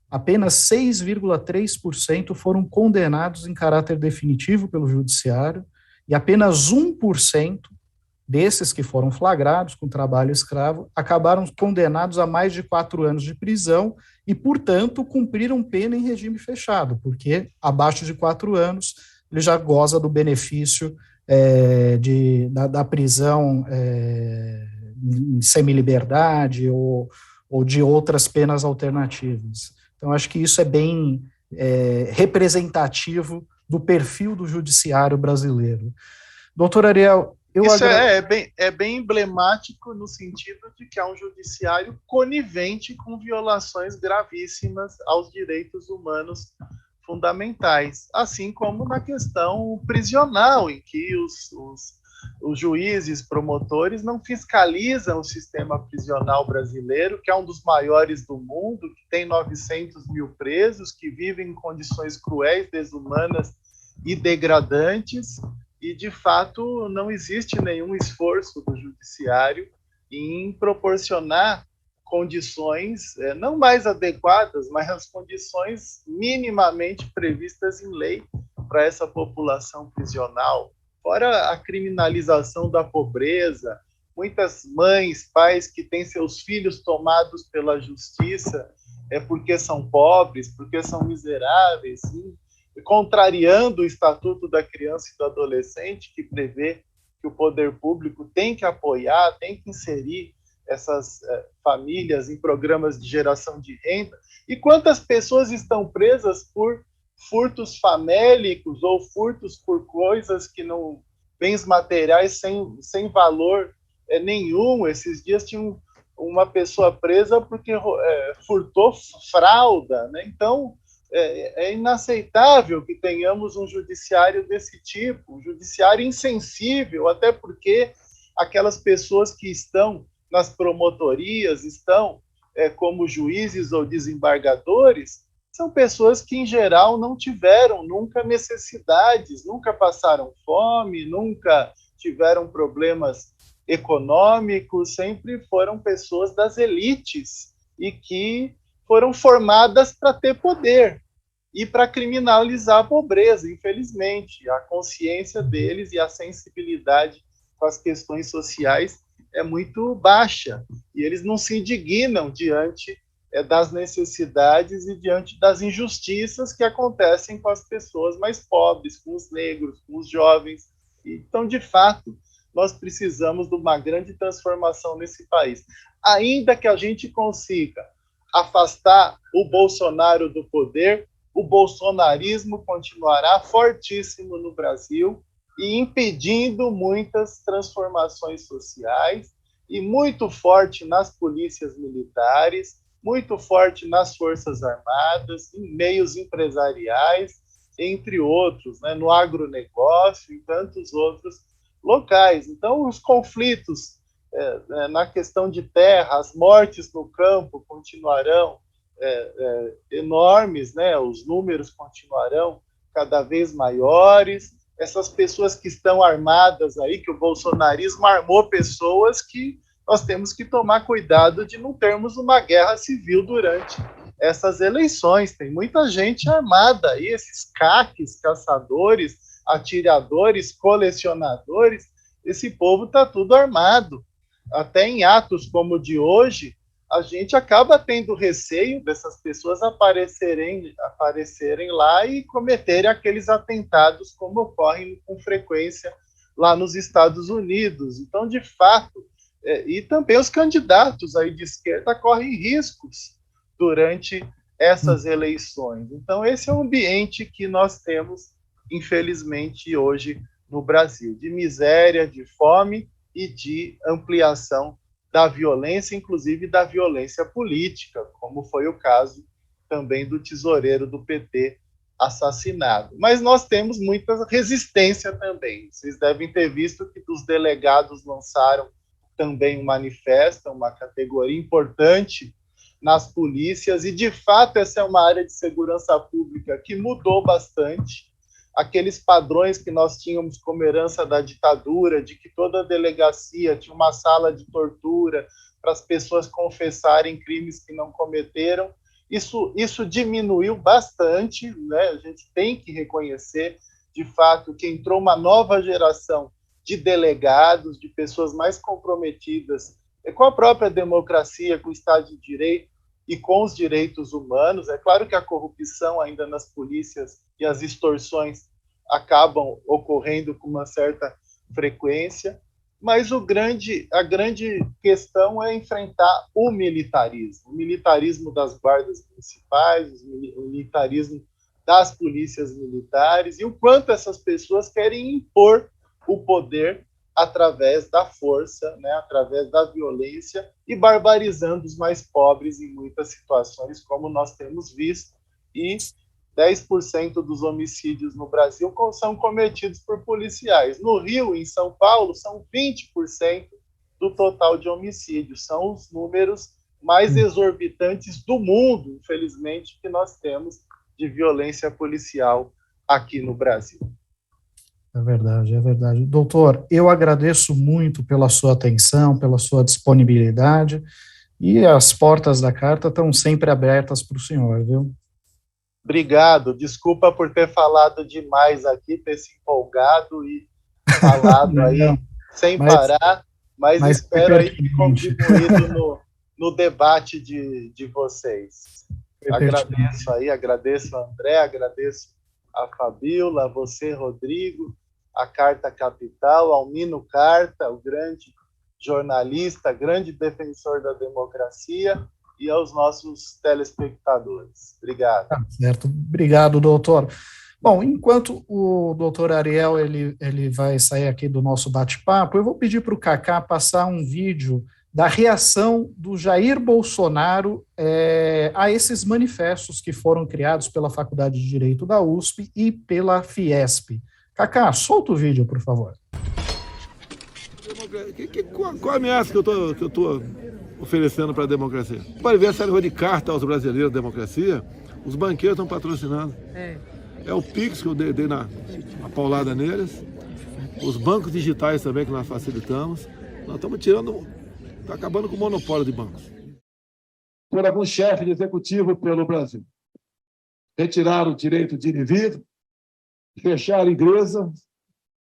apenas 6,3% foram condenados em caráter definitivo pelo judiciário, e apenas 1% desses que foram flagrados com trabalho escravo acabaram condenados a mais de 4 anos de prisão e, portanto, cumpriram pena em regime fechado, porque abaixo de 4 anos ele já goza do benefício da prisão em semiliberdade ou de outras penas alternativas. Então, acho que isso é bem representativo do perfil do judiciário brasileiro. Doutor Ariel, isso é bem emblemático no sentido de que é um judiciário conivente com violações gravíssimas aos direitos humanos fundamentais, assim como na questão prisional, em que os juízes, promotores não fiscalizam o sistema prisional brasileiro, que é um dos maiores do mundo, que tem 900 mil presos, que vivem em condições cruéis, desumanas e degradantes, e, de fato, não existe nenhum esforço do judiciário em proporcionar condições não mais adequadas, mas as condições minimamente previstas em lei para essa população prisional. Fora a criminalização da pobreza, muitas mães, pais que têm seus filhos tomados pela justiça porque são pobres, porque são miseráveis, contrariando o Estatuto da Criança e do Adolescente, que prevê que o poder público tem que apoiar, tem que inserir essas famílias em programas de geração de renda. E quantas pessoas estão presas por furtos famélicos ou furtos por coisas que não, bens materiais sem valor nenhum. Esses dias tinha uma pessoa presa porque furtou fralda, né? Então é inaceitável que tenhamos um judiciário desse tipo, um judiciário insensível, até porque aquelas pessoas que estão nas promotorias, estão como juízes ou desembargadores, são pessoas que, em geral, não tiveram nunca necessidades, nunca passaram fome, nunca tiveram problemas econômicos, sempre foram pessoas das elites e que foram formadas para ter poder e para criminalizar a pobreza. Infelizmente, a consciência deles e a sensibilidade com as questões sociais é muito baixa, e eles não se indignam diante das necessidades e diante das injustiças que acontecem com as pessoas mais pobres, com os negros, com os jovens. Então, de fato, nós precisamos de uma grande transformação nesse país. Ainda que a gente consiga afastar o Bolsonaro do poder, o bolsonarismo continuará fortíssimo no Brasil e impedindo muitas transformações sociais, e muito forte nas polícias militares, muito forte nas Forças Armadas, em meios empresariais, entre outros, né, no agronegócio e tantos outros locais. Então, os conflitos na questão de terra, as mortes no campo continuarão, enormes, né? Os números continuarão cada vez maiores. Essas pessoas que estão armadas aí, que o bolsonarismo armou pessoas que nós temos que tomar cuidado de não termos uma guerra civil durante essas eleições. Tem muita gente armada aí, esses caques, caçadores, atiradores, colecionadores, esse povo está tudo armado. Até em atos como o de hoje, a gente acaba tendo receio dessas pessoas aparecerem lá e cometerem aqueles atentados como ocorrem com frequência lá nos Estados Unidos. Então, de fato, e também os candidatos aí de esquerda correm riscos durante essas eleições. Então, esse é o ambiente que nós temos, infelizmente, hoje no Brasil, de miséria, de fome e de ampliação da violência, inclusive da violência política, como foi o caso também do tesoureiro do PT assassinado. Mas nós temos muita resistência também. Vocês devem ter visto que os delegados lançaram também um manifesto, uma categoria importante nas polícias, e de fato essa é uma área de segurança pública que mudou bastante. Aqueles padrões que nós tínhamos como herança da ditadura, de que toda delegacia tinha uma sala de tortura para as pessoas confessarem crimes que não cometeram, isso diminuiu bastante, né? A gente tem que reconhecer, de fato, que entrou uma nova geração de delegados, de pessoas mais comprometidas com a própria democracia, com o Estado de Direito e com os direitos humanos. É claro que a corrupção ainda nas polícias e as extorsões acabam ocorrendo com uma certa frequência, mas a grande questão é enfrentar o militarismo das guardas municipais, o militarismo das polícias militares, e o quanto essas pessoas querem impor o poder através da força, né, através da violência, e barbarizando os mais pobres em muitas situações, como nós temos visto, e 10% dos homicídios no Brasil são cometidos por policiais. No Rio, em São Paulo, são 20% do total de homicídios. São os números mais exorbitantes do mundo, infelizmente, que nós temos de violência policial aqui no Brasil. É verdade, é verdade. Doutor, eu agradeço muito pela sua atenção, pela sua disponibilidade, e as portas da carta estão sempre abertas para o senhor, viu? Obrigado, desculpa por ter falado demais aqui, ter se empolgado e falado aí sem parar, mas espero aí ter contribuído no debate de vocês. Agradeço a André, agradeço a Fabíola, a você, Rodrigo, a Carta Capital, ao Mino Carta, o grande jornalista, grande defensor da democracia, e aos nossos telespectadores. Obrigado. Certo. Obrigado, doutor. Bom, enquanto o doutor Ariel ele vai sair aqui do nosso bate-papo, eu vou pedir para o Cacá passar um vídeo da reação do Jair Bolsonaro a esses manifestos que foram criados pela Faculdade de Direito da USP e pela Fiesp. Cacá, solta o vídeo, por favor. Qual a ameaça que eu estou oferecendo para a democracia? Pode ver essa negócio de carta aos brasileiros da democracia, os banqueiros estão patrocinando. É o Pix que eu dei na paulada neles, os bancos digitais também que nós facilitamos. Nós estamos está acabando com o monopólio de bancos. Por algum chefe de executivo pelo Brasil. Retiraram o direito de ir e vir, fecharam igrejas,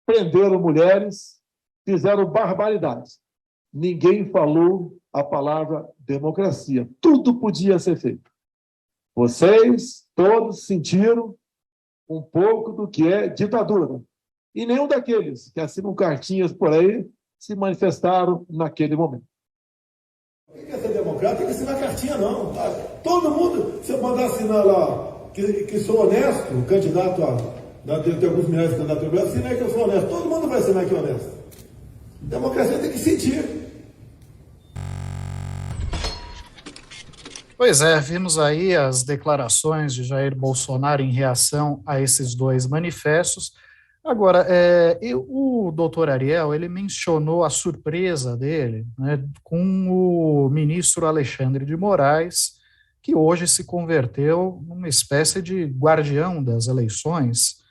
prenderam mulheres, fizeram barbaridades. Ninguém falou a palavra democracia. Tudo podia ser feito. Vocês todos sentiram um pouco do que é ditadura. E nenhum daqueles que assinam cartinhas por aí se manifestaram naquele momento. Quem quer ser democrata tem que assinar cartinha, não. Todo mundo, se eu mandar assinar lá que sou honesto, o candidato tem alguns milhares de candidatos ao Brasil, assinar que eu sou honesto. Todo mundo vai assinar que é honesto. Democracia tem que sentir. Pois é, vimos aí as declarações de Jair Bolsonaro em reação a esses dois manifestos. Agora, o doutor Ariel, ele mencionou a surpresa dele, né, com o ministro Alexandre de Moraes, que hoje se converteu numa espécie de guardião das eleições,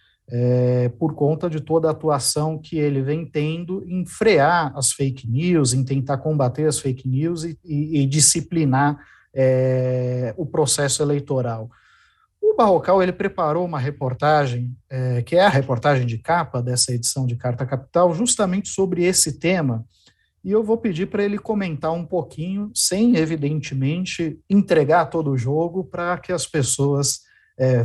por conta de toda a atuação que ele vem tendo em frear as fake news, em tentar combater as fake news e disciplinar o processo eleitoral. O Barrocal, ele preparou uma reportagem, que é a reportagem de capa dessa edição de Carta Capital, justamente sobre esse tema, e eu vou pedir para ele comentar um pouquinho, sem, evidentemente, entregar todo o jogo, para que as pessoas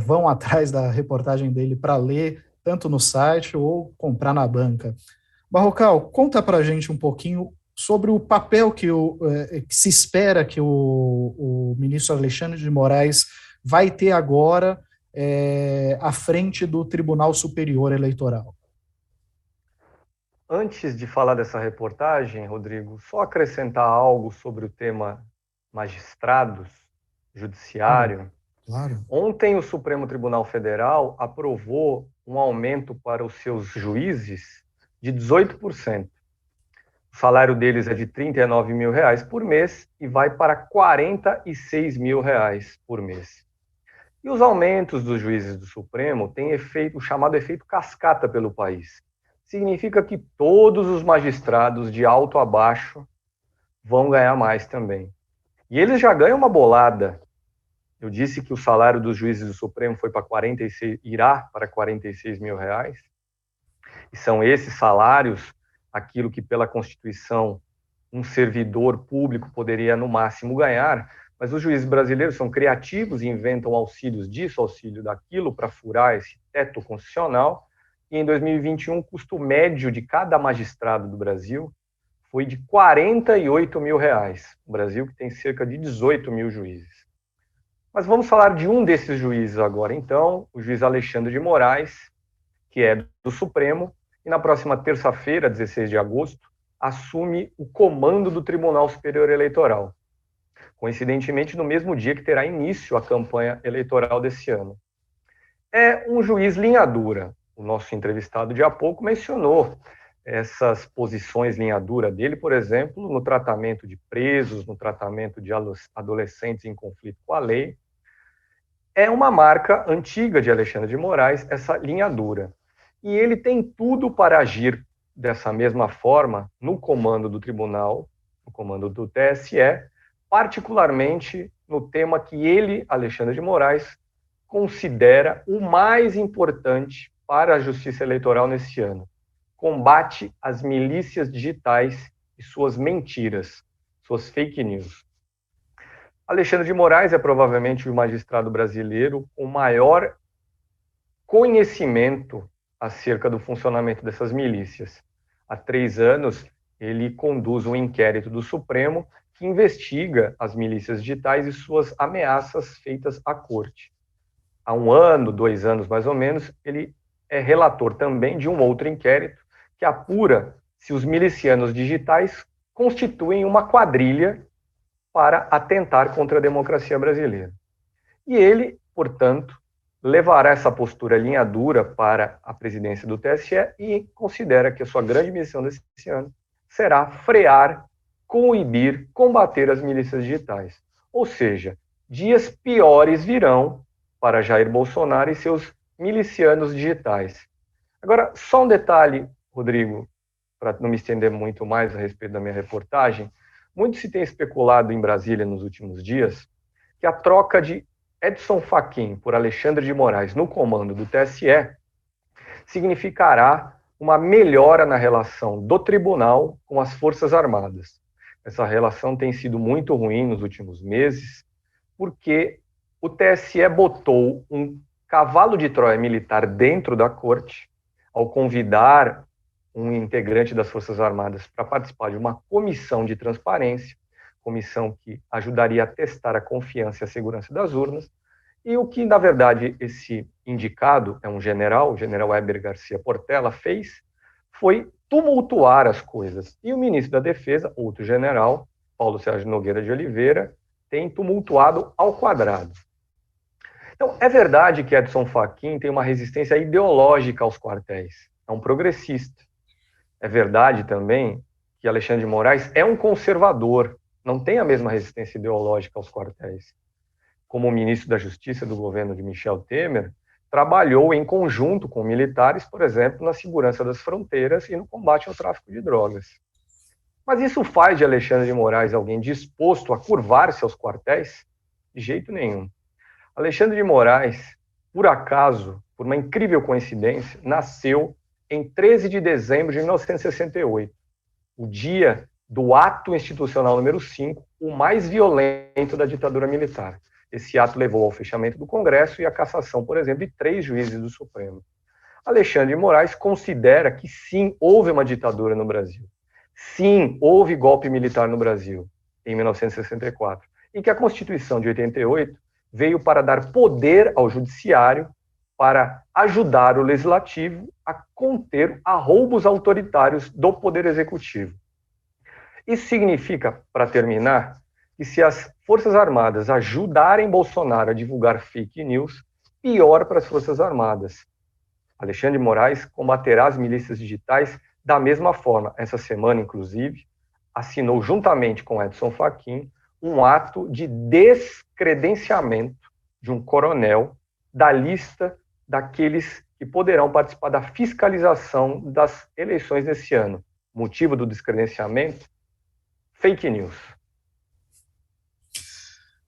vão atrás da reportagem dele para ler, tanto no site ou comprar na banca. Barrocal, conta para a gente um pouquinho sobre o papel que se espera que o ministro Alexandre de Moraes vai ter agora à frente do Tribunal Superior Eleitoral. Antes de falar dessa reportagem, Rodrigo, só acrescentar algo sobre o tema magistrados, judiciário. Claro. Ontem o Supremo Tribunal Federal aprovou um aumento para os seus juízes de 18%. O salário deles é de R$ 39 mil por mês e vai para R$ 46 mil por mês. E os aumentos dos juízes do Supremo têm o chamado efeito cascata pelo país. Significa que todos os magistrados, de alto a baixo, vão ganhar mais também. E eles já ganham uma bolada. Eu disse que o salário dos juízes do Supremo irá para R$ 46 mil. E são esses salários aquilo que, pela Constituição, um servidor público poderia, no máximo, ganhar. Mas os juízes brasileiros são criativos e inventam auxílios disso, auxílio daquilo, para furar esse teto constitucional. E em 2021, o custo médio de cada magistrado do Brasil foi de R$ 48 mil. O Brasil que tem cerca de 18 mil juízes. Mas vamos falar de um desses juízes agora, então, o juiz Alexandre de Moraes, que é do Supremo, e na próxima terça-feira, 16 de agosto, assume o comando do Tribunal Superior Eleitoral. Coincidentemente, no mesmo dia que terá início a campanha eleitoral desse ano. É um juiz linha dura. O nosso entrevistado de há pouco mencionou essas posições linha dura dele, por exemplo, no tratamento de presos, no tratamento de adolescentes em conflito com a lei. É uma marca antiga de Alexandre de Moraes, essa linha dura. E ele tem tudo para agir dessa mesma forma no comando do tribunal, no comando do TSE, particularmente no tema que ele, Alexandre de Moraes, considera o mais importante para a justiça eleitoral neste ano: combate às milícias digitais e suas mentiras, suas fake news. Alexandre de Moraes é provavelmente o magistrado brasileiro com maior conhecimento acerca do funcionamento dessas milícias. Há 3 anos, ele conduz um inquérito do Supremo que investiga as milícias digitais e suas ameaças feitas à corte. Há 1 ano, 2 anos mais ou menos, ele é relator também de um outro inquérito que apura se os milicianos digitais constituem uma quadrilha para atentar contra a democracia brasileira. E ele, portanto, levará essa postura linha dura para a presidência do TSE e considera que a sua grande missão desse ano será frear, coibir, combater as milícias digitais. Ou seja, dias piores virão para Jair Bolsonaro e seus milicianos digitais. Agora, só um detalhe, Rodrigo, para não me estender muito mais a respeito da minha reportagem. Muito se tem especulado em Brasília nos últimos dias que a troca de Edson Fachin por Alexandre de Moraes no comando do TSE significará uma melhora na relação do tribunal com as Forças Armadas. Essa relação tem sido muito ruim nos últimos meses, porque o TSE botou um cavalo de Troia militar dentro da corte, ao convidar um integrante das Forças Armadas para participar de uma comissão de transparência, comissão que ajudaria a testar a confiança e a segurança das urnas, e o que, na verdade, esse indicado, é um general, o general Weber Garcia Portela, fez, foi tumultuar as coisas. E o ministro da Defesa, outro general, Paulo Sérgio Nogueira de Oliveira, tem tumultuado ao quadrado. Então, é verdade que Edson Fachin tem uma resistência ideológica aos quartéis, é um progressista. É verdade também que Alexandre de Moraes é um conservador, não tem a mesma resistência ideológica aos quartéis. como ministro da Justiça do governo de Michel Temer, trabalhou em conjunto com militares, por exemplo, na segurança das fronteiras e no combate ao tráfico de drogas. Mas isso faz de Alexandre de Moraes alguém disposto a curvar-se aos quartéis? De jeito nenhum. Alexandre de Moraes, por acaso, por uma incrível coincidência, nasceu em 13 de dezembro de 1968, o dia do ato institucional número 5, o mais violento da ditadura militar. Esse ato levou ao fechamento do Congresso e à cassação, por exemplo, de 3 juízes do Supremo. Alexandre de Moraes considera que sim, houve uma ditadura no Brasil. Sim, houve golpe militar no Brasil, em 1964. E que a Constituição de 88 veio para dar poder ao Judiciário para ajudar o Legislativo a conter arroubos autoritários do Poder Executivo. Isso significa, para terminar, que se as Forças Armadas ajudarem Bolsonaro a divulgar fake news, pior para as Forças Armadas. Alexandre de Moraes combaterá as milícias digitais da mesma forma. Essa semana, inclusive, assinou juntamente com Edson Fachin um ato de descredenciamento de um coronel da lista daqueles que poderão participar da fiscalização das eleições desse ano. Motivo do descredenciamento? Fake news.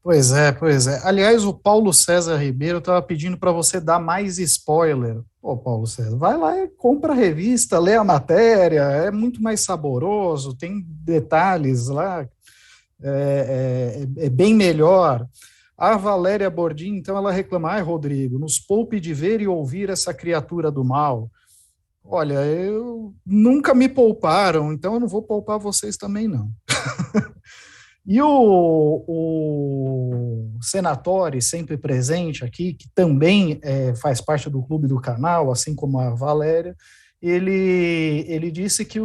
Pois é, pois é. Aliás, o Paulo César Ribeiro estava pedindo para você dar mais spoiler. Pô, Paulo César, vai lá e compra a revista, lê a matéria, é muito mais saboroso, tem detalhes lá, é bem melhor. A Valéria Bordim, então, ela reclama: ai, Rodrigo, nos poupe de ver e ouvir essa criatura do mal. Olha, eu nunca me pouparam, então eu não vou poupar vocês também, não. E o Senatori, sempre presente aqui, que também faz parte do clube do canal, assim como a Valéria, ele disse que,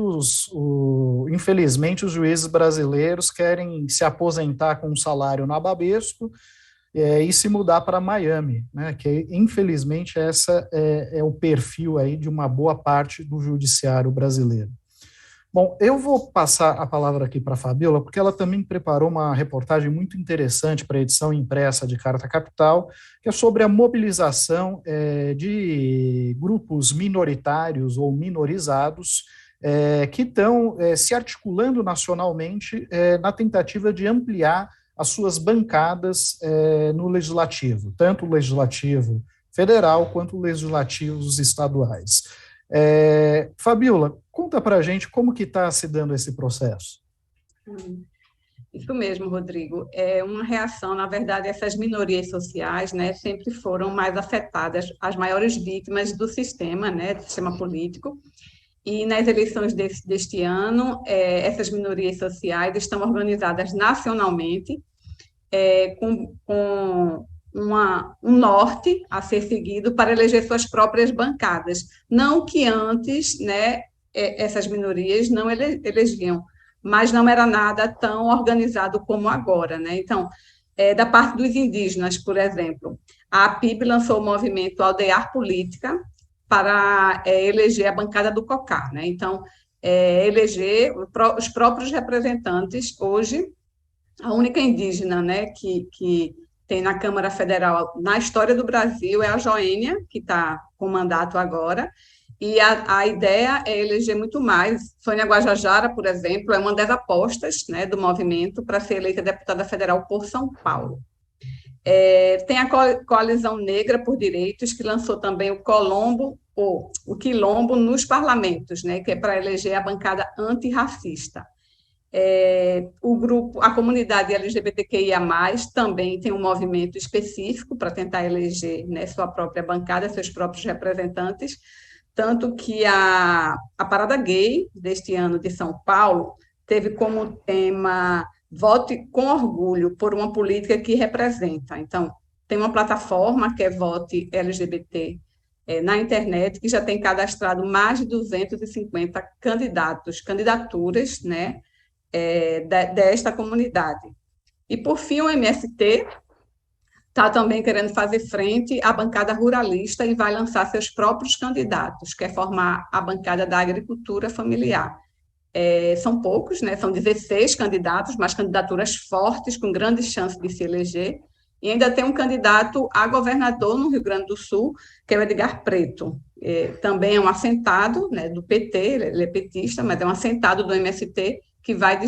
infelizmente, os juízes brasileiros querem se aposentar com um salário na Babesco e se mudar para Miami, né, que, infelizmente, essa é o perfil aí de uma boa parte do judiciário brasileiro. Bom, eu vou passar a palavra aqui para a Fabíola, porque ela também preparou uma reportagem muito interessante para a edição impressa de Carta Capital, que é sobre a mobilização de grupos minoritários ou minorizados que estão se articulando nacionalmente na tentativa de ampliar as suas bancadas no legislativo, tanto o legislativo federal quanto o legislativos estaduais. Fabíola, conta para a gente como que está se dando esse processo. Isso mesmo, Rodrigo. É uma reação, na verdade, essas minorias sociais, né, sempre foram mais afetadas, as maiores vítimas do sistema, né, do sistema político. E nas eleições deste ano, essas minorias sociais estão organizadas nacionalmente, com um norte a ser seguido para eleger suas próprias bancadas. Não que antes, né, essas minorias não elegiam, mas não era nada tão organizado como agora, né? Então, da parte dos indígenas, por exemplo, a APIB lançou o movimento Aldear Política para eleger a bancada do COCAR, né? Então, eleger os próprios representantes. Hoje, a única indígena, né, que tem na Câmara Federal, na história do Brasil, é a Joênia, que está com mandato agora, e a ideia é eleger muito mais. Sônia Guajajara, por exemplo, é uma das apostas, né, do movimento para ser eleita deputada federal por São Paulo. Tem a Coalizão Negra por Direitos, que lançou também o Quilombo nos parlamentos, né, que é para eleger a bancada antirracista. A comunidade LGBTQIA+, também tem um movimento específico para tentar eleger, né, sua própria bancada, seus próprios representantes, tanto que a Parada Gay deste ano de São Paulo teve como tema Vote com Orgulho por uma política que representa. Então, tem uma plataforma que é Vote LGBT na internet, que já tem cadastrado mais de 250 candidaturas, né, desta comunidade. E, por fim, o MST está também querendo fazer frente à bancada ruralista e vai lançar seus próprios candidatos, quer formar a bancada da agricultura familiar. São poucos, né? São 16 candidatos, mas candidaturas fortes, com grandes chances de se eleger, E ainda tem um candidato a governador no Rio Grande do Sul, que é o Edgar Preto. Também é um assentado, né, do PT, ele é petista, mas é um assentado do MST, que vai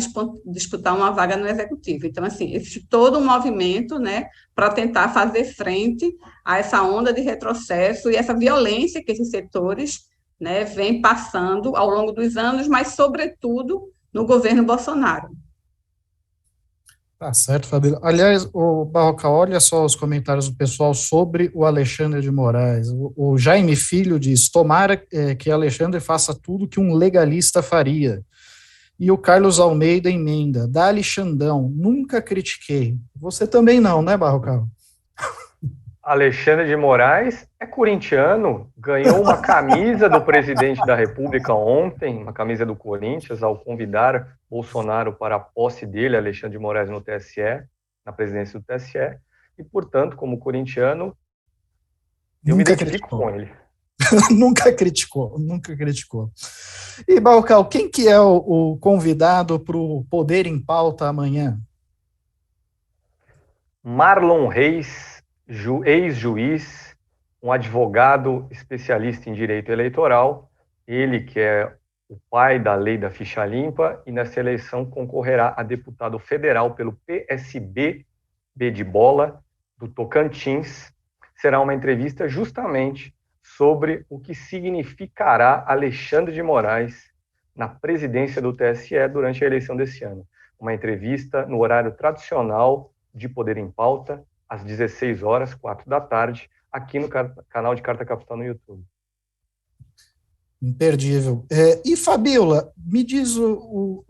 disputar uma vaga no Executivo. Então, assim, existe todo um movimento, né, para tentar fazer frente a essa onda de retrocesso e essa violência que esses setores, né, vêm passando ao longo dos anos, mas, sobretudo, no governo Bolsonaro. Tá certo, Fabíola. Aliás, o Barroca, olha só os comentários do pessoal sobre o Alexandre de Moraes. O Jaime Filho diz: tomara que Alexandre faça tudo que um legalista faria. E o Carlos Almeida emenda: Dali Xandão, nunca critiquei. Você também não, né, Barroca? Alexandre de Moraes é corintiano, ganhou uma camisa do presidente da República ontem, uma camisa do Corinthians, ao convidar Bolsonaro para a posse dele, Alexandre de Moraes, no TSE, na presidência do TSE, e, portanto, como corintiano, eu me identifico com ele. Nunca criticou, nunca criticou. E, Barrocal, quem que é o convidado para o Poder em Pauta amanhã? Marlon Reis, ex-juiz, um advogado especialista em direito eleitoral, ele que é o pai da lei da ficha limpa e nessa eleição concorrerá a deputado federal pelo PSB, B de bola, do Tocantins. Será uma entrevista justamente sobre o que significará Alexandre de Moraes na presidência do TSE durante a eleição desse ano. Uma entrevista no horário tradicional de Poder em Pauta, às 16 horas, 4 da tarde, aqui no canal de Carta Capital no YouTube. Imperdível. E, Fabíola, me diz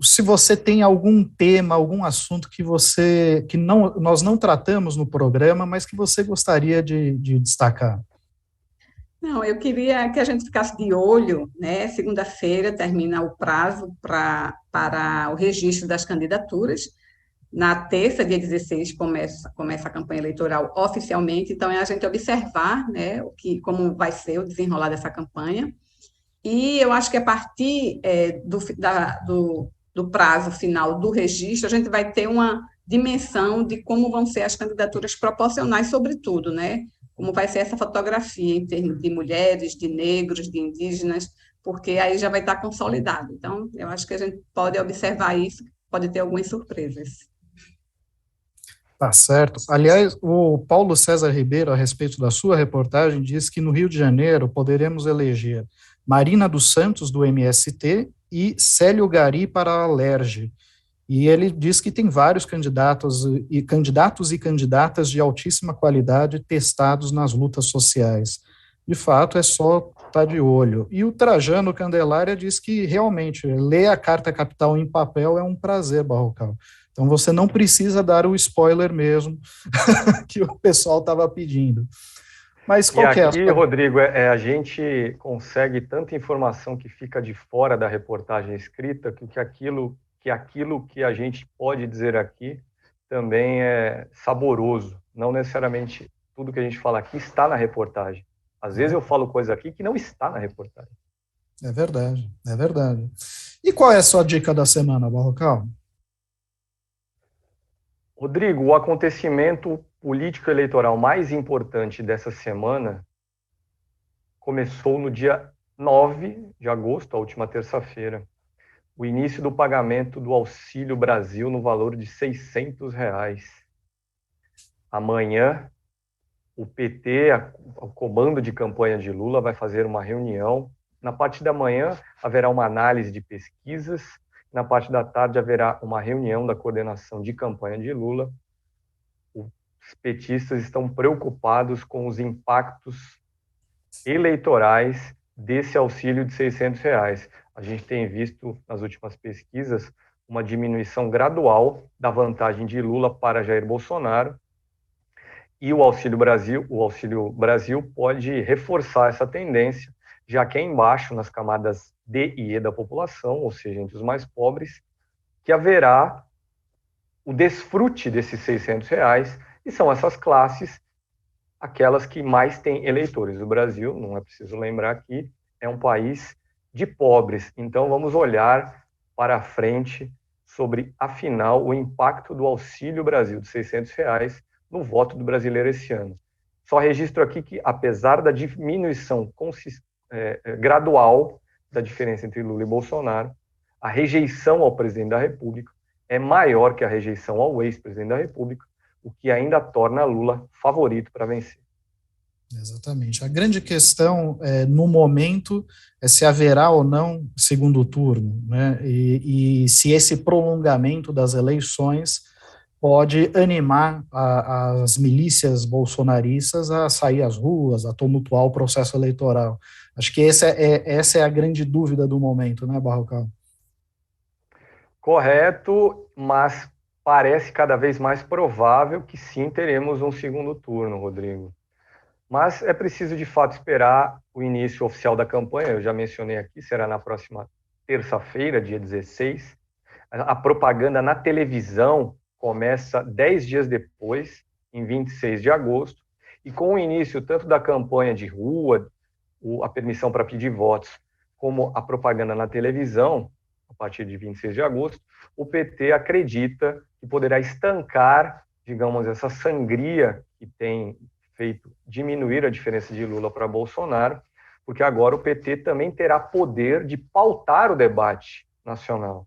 se você tem algum tema, algum assunto que nós não tratamos no programa, mas que você gostaria de destacar. Não, eu queria que a gente ficasse de olho, né? Segunda-feira termina o prazo para o registro das candidaturas. Na terça, dia 16, começa a campanha eleitoral oficialmente, então é a gente observar, né, como vai ser o desenrolar dessa campanha. E eu acho que a partir do prazo final do registro, a gente vai ter uma dimensão de como vão ser as candidaturas proporcionais, sobretudo, né? Como vai ser essa fotografia em termos de mulheres, de negros, de indígenas, porque aí já vai estar consolidado. Então, eu acho que a gente pode observar isso, pode ter algumas surpresas. Tá certo. Aliás, o Paulo César Ribeiro, a respeito da sua reportagem, diz que no Rio de Janeiro poderemos eleger Marina dos Santos, do MST, e Célio Gari para a Alerj. E ele diz que tem vários candidatos e candidatas de altíssima qualidade testados nas lutas sociais. De fato, é só estar de olho. E o Trajano Candelária diz que realmente ler a Carta Capital em papel é um prazer, Barrocal. Então você não precisa dar o spoiler mesmo que o pessoal estava pedindo. Mas qual e aqui, Rodrigo, a gente consegue tanta informação que fica de fora da reportagem escrita que aquilo que a gente pode dizer aqui também é saboroso. Não necessariamente tudo que a gente fala aqui está na reportagem. Às vezes eu falo coisa aqui que não está na reportagem. É verdade, é verdade. E qual é a sua dica da semana, Barrocal? Rodrigo, o acontecimento político-eleitoral mais importante dessa semana começou no dia 9 de agosto, a última terça-feira. O início do pagamento do Auxílio Brasil no valor de R$600. Amanhã, o PT, o comando de campanha de Lula, vai fazer uma reunião. Na parte da manhã, haverá uma análise de pesquisas. Na parte da tarde, haverá uma reunião da coordenação de campanha de Lula. Os petistas estão preocupados com os impactos eleitorais desse auxílio de R$600. A gente tem visto, nas últimas pesquisas, uma diminuição gradual da vantagem de Lula para Jair Bolsonaro. E o Auxílio Brasil pode reforçar essa tendência, já que é embaixo, nas camadas D e E da população, ou seja, entre os mais pobres, que haverá o desfrute desses R$600, e são essas classes aquelas que mais têm eleitores. O Brasil, não é preciso lembrar que é um país de pobres, então vamos olhar para frente sobre, afinal, o impacto do Auxílio Brasil de R$600 no voto do brasileiro esse ano. Só registro aqui que, apesar da diminuição gradual da diferença entre Lula e Bolsonaro, a rejeição ao presidente da República é maior que a rejeição ao ex-presidente da República, o que ainda torna Lula favorito para vencer. Exatamente. A grande questão, no momento, é se haverá ou não segundo turno, né? E se esse prolongamento das eleições pode animar as milícias bolsonaristas a sair às ruas, a tumultuar o processo eleitoral. Acho que essa é a grande dúvida do momento, né, Barrocal? Correto, mas parece cada vez mais provável que sim teremos um segundo turno, Rodrigo. Mas é preciso, de fato, esperar o início oficial da campanha. Eu já mencionei aqui, será na próxima terça-feira, dia 16. A propaganda na televisão começa 10 dias depois, em 26 de agosto, e com o início tanto da campanha de rua, a permissão para pedir votos, como a propaganda na televisão, a partir de 26 de agosto, o PT acredita que poderá estancar, digamos, essa sangria que tem feito diminuir a diferença de Lula para Bolsonaro, porque agora o PT também terá poder de pautar o debate nacional.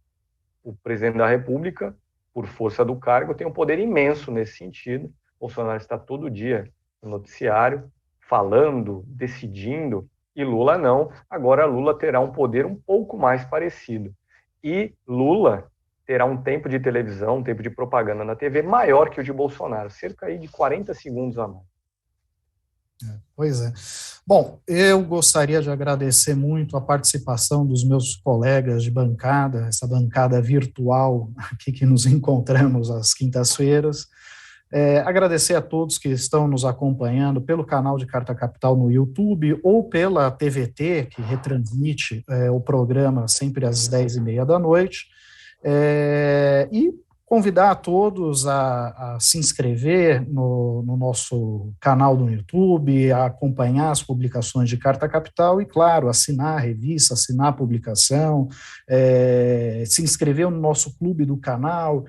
O presidente da República, por força do cargo, tem um poder imenso nesse sentido. Bolsonaro está todo dia no noticiário, falando, decidindo, e Lula não. Agora Lula terá um poder um pouco mais parecido. E Lula terá um tempo de televisão, um tempo de propaganda na TV maior que o de Bolsonaro, cerca aí de 40 segundos a mais. Pois é. Bom, eu gostaria de agradecer muito a participação dos meus colegas de bancada, essa bancada virtual aqui que nos encontramos às quintas-feiras. Agradecer a todos que estão nos acompanhando pelo canal de Carta Capital no YouTube ou pela TVT, que retransmite o programa sempre às 10h30 da noite. E convidar a todos a se inscrever no nosso canal do YouTube, a acompanhar as publicações de Carta Capital e, claro, assinar a revista, assinar a publicação, se inscrever no nosso clube do canal,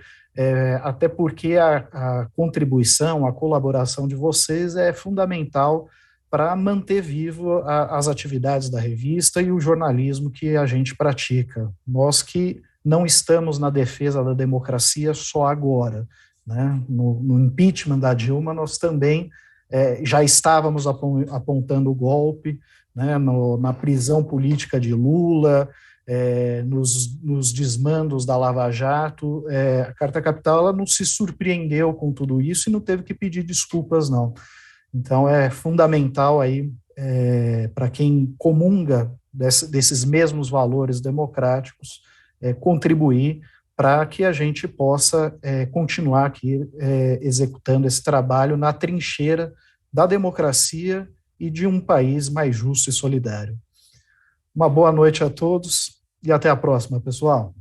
até porque a contribuição, a colaboração de vocês é fundamental para manter vivo as atividades da revista e o jornalismo que a gente pratica. Nós que não estamos na defesa da democracia só agora, né? No impeachment da Dilma, nós também já estávamos apontando o golpe, né? Na prisão política de Lula, nos desmandos da Lava Jato. A Carta Capital ela não se surpreendeu com tudo isso e não teve que pedir desculpas, não. Então, é fundamental aí, para quem comunga desses mesmos valores democráticos, contribuir para que a gente possa continuar aqui executando esse trabalho na trincheira da democracia e de um país mais justo e solidário. Uma boa noite a todos e até a próxima, pessoal.